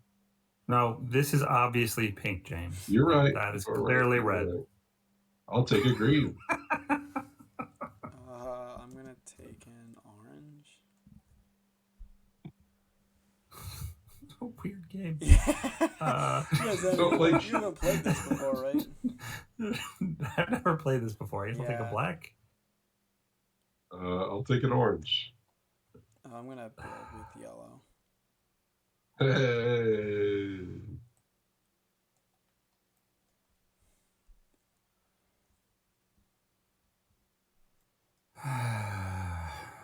Speaker 3: No, this is obviously pink, James.
Speaker 2: You're right.
Speaker 3: That is
Speaker 2: You're
Speaker 3: clearly
Speaker 2: right.
Speaker 3: red.
Speaker 2: Right. I'll take a green.
Speaker 1: taken orange.
Speaker 3: Weird game.
Speaker 1: Yeah.
Speaker 3: Yeah,
Speaker 1: Xander,
Speaker 2: So, like-
Speaker 1: you haven't played this before, right?
Speaker 3: I've never played this before. You don't take a
Speaker 1: Yeah.
Speaker 3: black?
Speaker 2: I'll take an orange.
Speaker 1: I'm gonna build with yellow.
Speaker 2: Hey.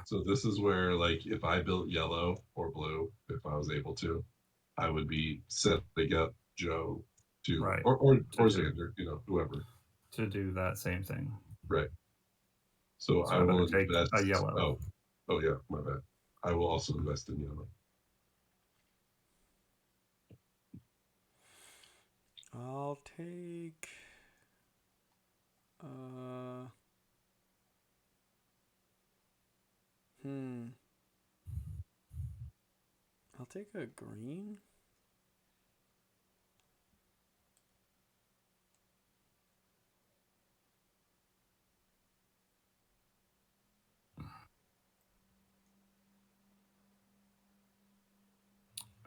Speaker 2: So this is where, like, if I built yellow or blue, if I was able to, I would be setting up Joe to,
Speaker 3: Right.
Speaker 2: or
Speaker 3: To do.
Speaker 2: Xander, whoever.
Speaker 3: To do that same thing.
Speaker 2: Right. So
Speaker 3: So
Speaker 2: I
Speaker 3: I
Speaker 2: will
Speaker 3: better take
Speaker 2: invest.
Speaker 3: a yellow.
Speaker 2: Oh yeah, my bad. I will also invest in yellow.
Speaker 1: I'll take. I'll take a green.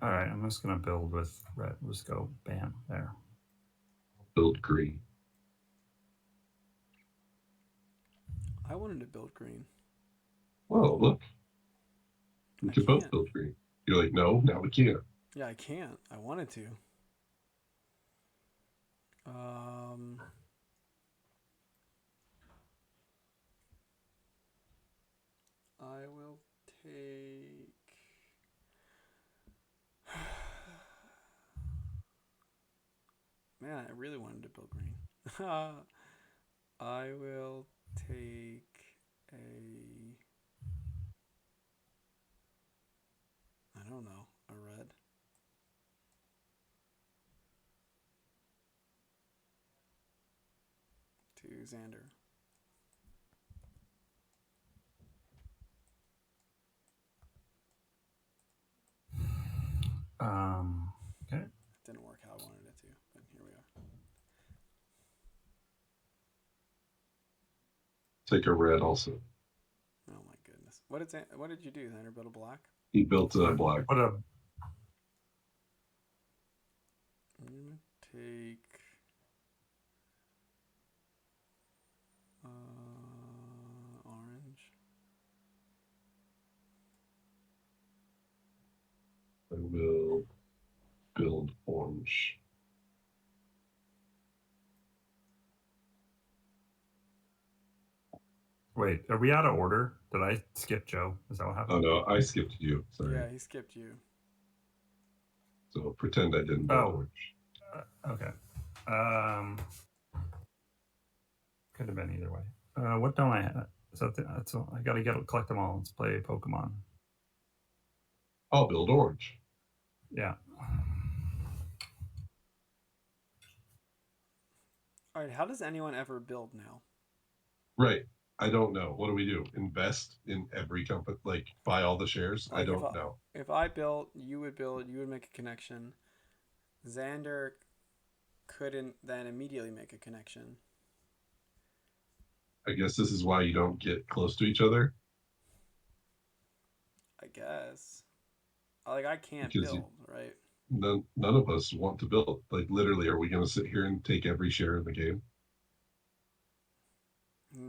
Speaker 3: All right, I'm just gonna build with red. We'll just go bam there.
Speaker 2: Build green.
Speaker 1: I wanted to build green.
Speaker 2: Well, look, we
Speaker 1: I
Speaker 2: can both
Speaker 1: can't.
Speaker 2: build green. You're like, no, now we can't.
Speaker 1: Yeah, I can't. I wanted to. I will take. Man, I really wanted to build green. I will take a. I don't know, a red. To Xander.
Speaker 3: Okay.
Speaker 1: It didn't work how I wanted it to, but here we are.
Speaker 2: Take a red also.
Speaker 1: Oh my goodness! What did you do, Xander? Build a black?
Speaker 2: He built a
Speaker 3: Put
Speaker 2: black.
Speaker 3: a
Speaker 1: I'm gonna take. Orange.
Speaker 2: I will build orange.
Speaker 3: Wait, are we out of order? Did I skip Joe? Is that what
Speaker 2: Oh
Speaker 3: happened?
Speaker 2: no, I skipped you. Sorry.
Speaker 1: Yeah, he skipped you.
Speaker 2: So pretend I didn't build
Speaker 3: Oh.
Speaker 2: orange.
Speaker 3: Okay. Could have been either way. What don't I have? So that's all. I gotta collect them all. Let's play Pokemon.
Speaker 2: I'll build orange.
Speaker 3: Yeah.
Speaker 1: All right, how does anyone ever build now?
Speaker 2: Right. I don't know. What do we do? Invest in every company, like buy all the shares? I
Speaker 1: Like,
Speaker 2: don't know.
Speaker 1: If I built, you would build, you would make a connection. Xander couldn't then immediately make a connection.
Speaker 2: I guess this is why you don't get close to each other.
Speaker 1: I guess. Like, I can't
Speaker 2: Because
Speaker 1: build, right?
Speaker 2: None of us want to build. Like literally, are we going to sit here and take every share in the game?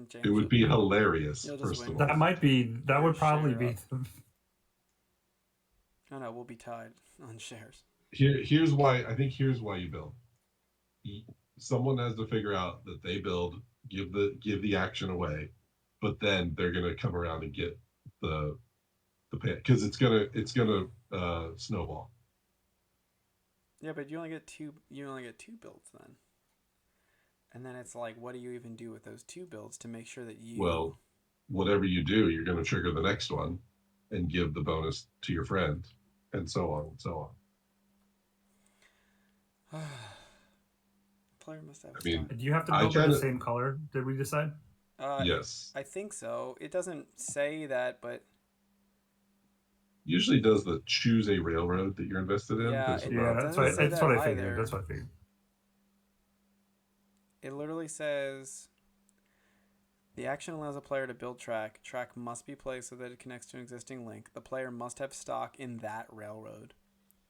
Speaker 1: James,
Speaker 2: It would be hilarious.
Speaker 1: you'll just
Speaker 2: First
Speaker 1: win.
Speaker 2: of all,
Speaker 3: That might be. That
Speaker 1: Your
Speaker 3: would probably
Speaker 1: share
Speaker 3: be.
Speaker 1: up. Oh no, we'll be tied on shares.
Speaker 2: here's why. I think here's why you build. Someone has to figure out that they build, give the action away, but then they're going to come around and get the pay because it's gonna snowball.
Speaker 1: Yeah, but you only get two. You only get two builds then. And then it's like, what do you even do with those two builds to make sure that you?
Speaker 2: Well, whatever you do, you're going to trigger the next one, and give the bonus to your friend, and so on and so on.
Speaker 1: Player must have.
Speaker 2: I mean,
Speaker 3: Do you have to
Speaker 2: I
Speaker 3: build by the
Speaker 2: kinda-
Speaker 3: same color? Did we decide?
Speaker 2: Yes.
Speaker 1: I think so. It doesn't say that, but
Speaker 2: Usually does the choose a railroad that you're invested in.
Speaker 1: Yeah,
Speaker 2: There's
Speaker 1: it-
Speaker 2: a
Speaker 3: Yeah,
Speaker 2: route.
Speaker 3: that's
Speaker 1: doesn't
Speaker 3: what.
Speaker 1: say
Speaker 3: That's
Speaker 1: that
Speaker 3: what I figured.
Speaker 1: either.
Speaker 3: That's what I figured.
Speaker 1: it literally says The action allows a player to build track. Track must be placed so that it connects to an existing link. The player must have stock in that railroad.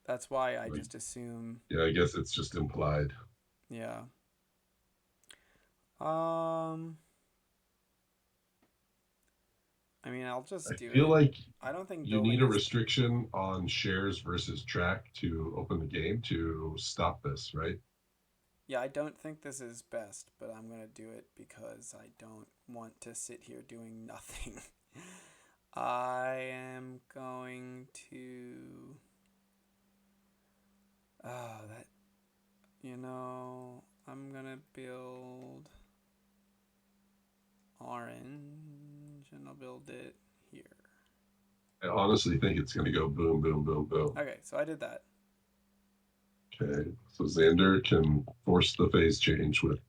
Speaker 1: That's why I
Speaker 2: Right.
Speaker 1: just assume.
Speaker 2: Yeah, I guess it's just implied.
Speaker 1: Yeah. I mean, I'll just
Speaker 2: I
Speaker 1: do
Speaker 2: feel
Speaker 1: it.
Speaker 2: like
Speaker 1: I don't think
Speaker 2: you
Speaker 1: building
Speaker 2: need a
Speaker 1: is.
Speaker 2: restriction on shares versus track to open the game to stop this, right?
Speaker 1: Yeah, I don't think this is best, but I'm gonna do it because I don't want to sit here doing nothing. I am going to. That. I'm gonna build orange and I'll build it here.
Speaker 2: I honestly think it's going to go boom, boom, boom, boom.
Speaker 1: Okay, so I did that.
Speaker 2: Okay, so Xander can force the phase change with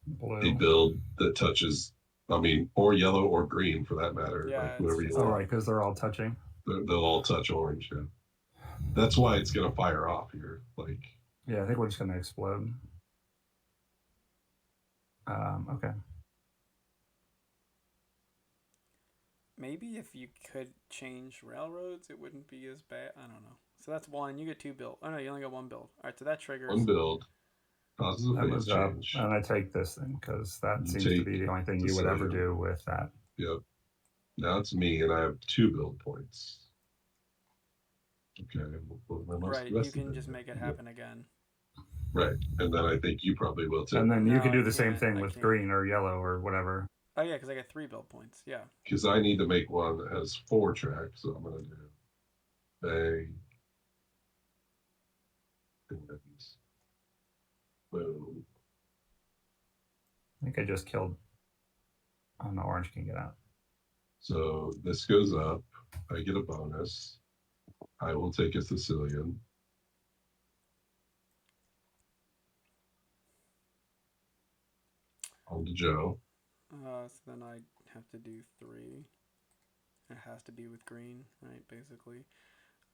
Speaker 3: Blue.
Speaker 2: a build that touches, I mean, or yellow or green for that matter,
Speaker 1: Yeah,
Speaker 2: like
Speaker 1: it's
Speaker 2: whoever you
Speaker 1: just
Speaker 3: Oh,
Speaker 2: want.
Speaker 3: right, because they're all touching.
Speaker 2: They'll all touch orange. Yeah. That's why it's going to fire off here. Like,
Speaker 3: Yeah, I think we're just going to explode. Okay.
Speaker 1: Maybe if you could change railroads, it wouldn't be as bad. I don't know. So that's one. You get two build. Oh no, you only got one build. All right, so that triggers.
Speaker 2: one build causes a
Speaker 3: That
Speaker 2: phase
Speaker 3: moves up,
Speaker 2: change.
Speaker 3: and I take this thing because that
Speaker 2: You
Speaker 3: seems to
Speaker 2: take
Speaker 3: be the only thing you would ever
Speaker 2: Sicilian.
Speaker 3: do with that.
Speaker 2: Yep. Now it's me, and I have 2 build points. Okay, we'll put my
Speaker 1: Right,
Speaker 2: rest
Speaker 1: you
Speaker 2: of
Speaker 1: can
Speaker 2: it
Speaker 1: just
Speaker 2: in.
Speaker 1: make it happen again.
Speaker 2: Right, and then I think you probably will too.
Speaker 3: And then
Speaker 1: No,
Speaker 3: you could
Speaker 1: I
Speaker 3: do the same
Speaker 1: can't.
Speaker 3: thing
Speaker 1: I
Speaker 3: with
Speaker 1: can't.
Speaker 3: green or yellow or whatever.
Speaker 1: Oh yeah, because I got 3 build points. Yeah.
Speaker 2: Because I need to make one that has 4 tracks, so I'm going to do bang, and boom.
Speaker 3: I think I just killed. Oh no, orange can get out.
Speaker 2: So this goes up. I get a bonus. I will take a Sicilian. On to Joe.
Speaker 1: So then I have to do 3. It has to be with green, right? Basically.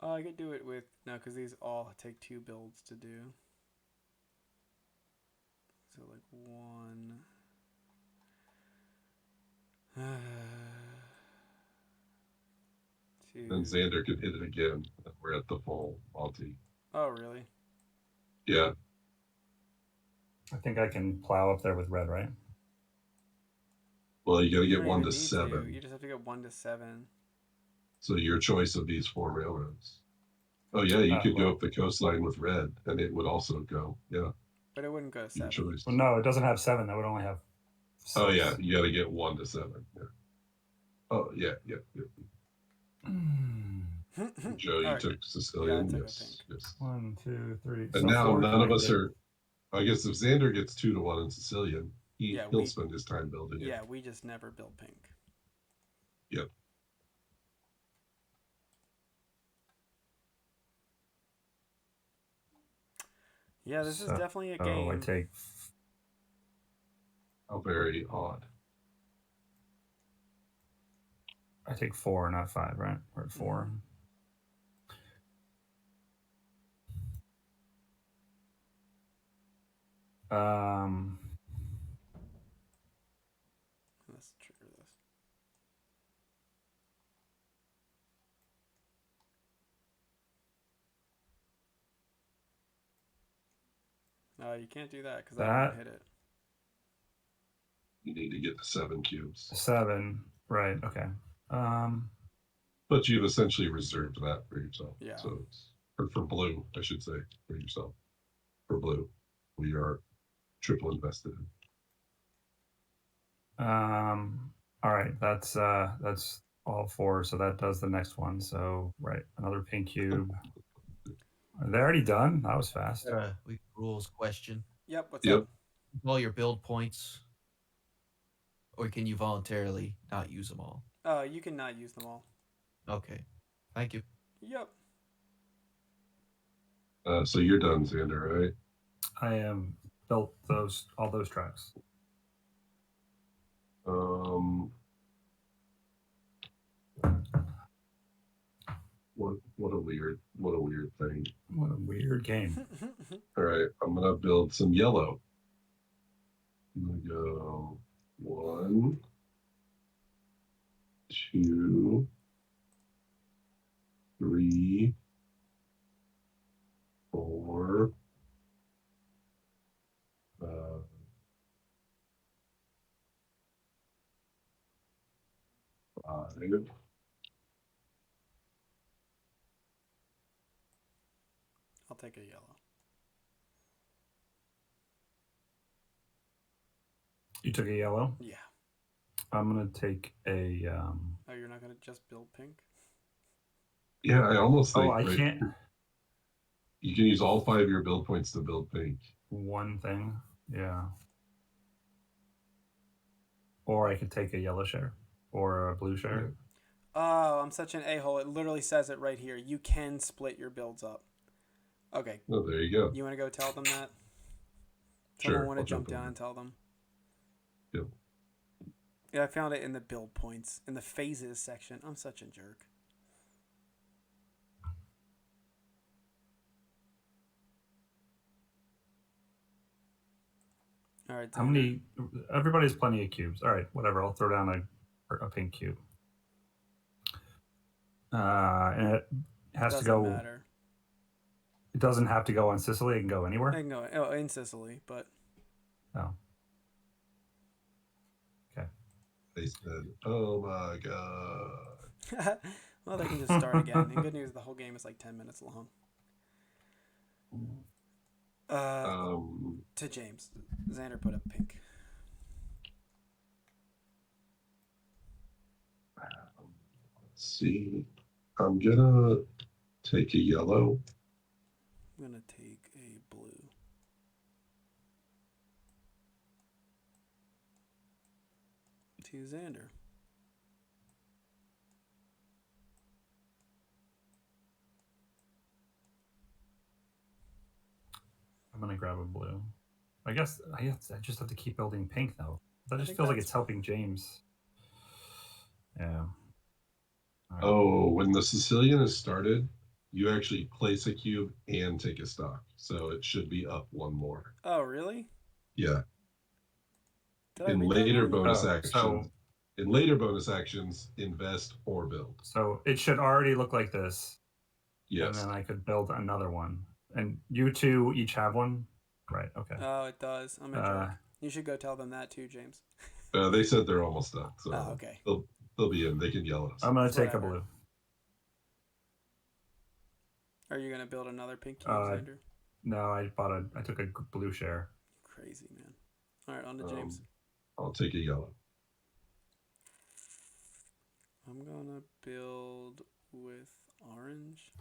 Speaker 1: I could do it with no, because these all take 2 builds to do. So like 1.
Speaker 2: Then
Speaker 1: 2.
Speaker 2: Xander could hit it again. We're at the full Monty.
Speaker 1: Oh really?
Speaker 2: Yeah.
Speaker 3: I think I can plow up there with red, right?
Speaker 2: Well, you got to
Speaker 1: You
Speaker 2: get
Speaker 1: don't
Speaker 2: 1
Speaker 1: even
Speaker 2: to
Speaker 1: need
Speaker 2: 7.
Speaker 1: to. You just have to get 1 to 7.
Speaker 2: So your choice of these 4 railroads. Oh yeah, you could go
Speaker 3: well,
Speaker 2: up the coastline with red, and it would also go. Yeah,
Speaker 1: But it wouldn't go to
Speaker 2: your
Speaker 1: 7.
Speaker 2: choice.
Speaker 3: well, no, it doesn't have 7. That would only have 6.
Speaker 2: Oh yeah, you got to get 1 to 7. Yeah. Oh yeah. Joe, you
Speaker 1: Alright.
Speaker 2: took
Speaker 1: Yeah, I
Speaker 2: Sicilian.
Speaker 1: took a
Speaker 2: Yes,
Speaker 1: pink.
Speaker 2: yes.
Speaker 3: 1, 2, 3.
Speaker 2: And
Speaker 3: So
Speaker 2: now
Speaker 3: 4
Speaker 2: none of us
Speaker 3: connected.
Speaker 2: are. I guess if Xander gets 2 to 1 in Sicilian,
Speaker 1: Yeah,
Speaker 2: he'll spend his time building it.
Speaker 1: Yeah, we just never build pink.
Speaker 2: Yep.
Speaker 1: Yeah, this is definitely a
Speaker 3: Oh,
Speaker 1: game.
Speaker 3: I take.
Speaker 2: How very odd.
Speaker 3: I take 4, not 5, right? We're at 4.
Speaker 1: Let's trigger this. You can't do that because I don't
Speaker 3: That
Speaker 1: hit it.
Speaker 2: You need to get to 7 cubes.
Speaker 3: 7, right? Okay.
Speaker 2: But you've essentially reserved that for yourself.
Speaker 1: Yeah.
Speaker 2: So it's or for blue, I should say, for yourself. For blue, we are triple invested.
Speaker 3: All right. That's all 4. So that does the next one. So right, another pink cube. Are they already done? That was fast.
Speaker 7: We rules question.
Speaker 1: Yep. What's
Speaker 2: Yep.
Speaker 1: up?
Speaker 7: All your build points, or can you voluntarily not use them all?
Speaker 1: You can not use them all.
Speaker 7: Okay, thank you.
Speaker 1: Yep.
Speaker 2: So you're done, Xander, right?
Speaker 3: I am built all those tracks.
Speaker 2: What a weird thing.
Speaker 3: What a weird game.
Speaker 2: All right, I'm gonna build some yellow. I'm gonna go 1, 1, 2, 3, 4, 5.
Speaker 1: I'll take a yellow.
Speaker 3: You took a yellow.
Speaker 1: Yeah.
Speaker 3: I'm gonna take a.
Speaker 1: Oh, you're not gonna just build pink?
Speaker 2: Yeah, I almost
Speaker 3: Oh,
Speaker 2: think
Speaker 3: I
Speaker 2: right,
Speaker 3: can't.
Speaker 2: you can use all 5 of your build points to build pink.
Speaker 3: One thing, yeah. Or I could take a yellow share or a blue share.
Speaker 1: Oh, I'm such an a-hole. It literally says it right here. You can split your builds up. Okay.
Speaker 2: Oh, there you go.
Speaker 1: You want to go tell them that?
Speaker 2: Sure,
Speaker 1: Someone want to
Speaker 2: I'll
Speaker 1: jump
Speaker 2: jump
Speaker 1: down
Speaker 2: over.
Speaker 1: and tell them?
Speaker 2: Yep.
Speaker 1: Yeah, I found it in the build points, in the phases section. I'm such a jerk. All right,
Speaker 3: How
Speaker 1: Xander.
Speaker 3: many? Everybody's plenty of cubes. All right, whatever. I'll throw down a pink cube. And it has
Speaker 1: Doesn't
Speaker 3: to go.
Speaker 1: matter.
Speaker 3: It doesn't have to go on Sicily. It can go
Speaker 1: I
Speaker 3: anywhere.
Speaker 1: can go in Sicily, but
Speaker 3: Oh. Okay.
Speaker 2: They said, "Oh my god."
Speaker 1: well, they can just start again. And good news, the whole game is like 10 minutes long. To James, Xander put up pink.
Speaker 2: Let's see. I'm gonna take a yellow.
Speaker 1: I'm gonna take a blue. To Xander.
Speaker 3: I'm gonna grab a blue. I guess I just have to keep building pink though. That
Speaker 1: I
Speaker 3: just
Speaker 1: think
Speaker 3: feels like
Speaker 1: that's
Speaker 3: it's helping James. Yeah. All right.
Speaker 2: Oh, when the Sicilian is started, you actually place a cube and take a stock. So it should be up 1 more.
Speaker 1: Oh, really?
Speaker 2: Yeah.
Speaker 1: Did I
Speaker 2: In
Speaker 1: read that
Speaker 2: later
Speaker 1: wrong?
Speaker 2: bonus
Speaker 3: Oh,
Speaker 2: actions, in later bonus actions, invest or build.
Speaker 3: So it should already look like this, and
Speaker 2: Yes.
Speaker 3: then I could build another one. And you two each have one, right? Okay.
Speaker 1: Oh, it does. I'm a jerk. You should go tell them that too, James.
Speaker 2: They said they're almost done, so
Speaker 1: Oh, okay.
Speaker 2: they'll be in. They can yell at us.
Speaker 3: I'm gonna take a
Speaker 1: Whatever.
Speaker 3: blue.
Speaker 1: Are you gonna build another pink cube, Xander?
Speaker 3: No, I took a blue share.
Speaker 1: Crazy man. All right, on to James.
Speaker 2: I'll take a yellow.
Speaker 1: I'm gonna build with orange.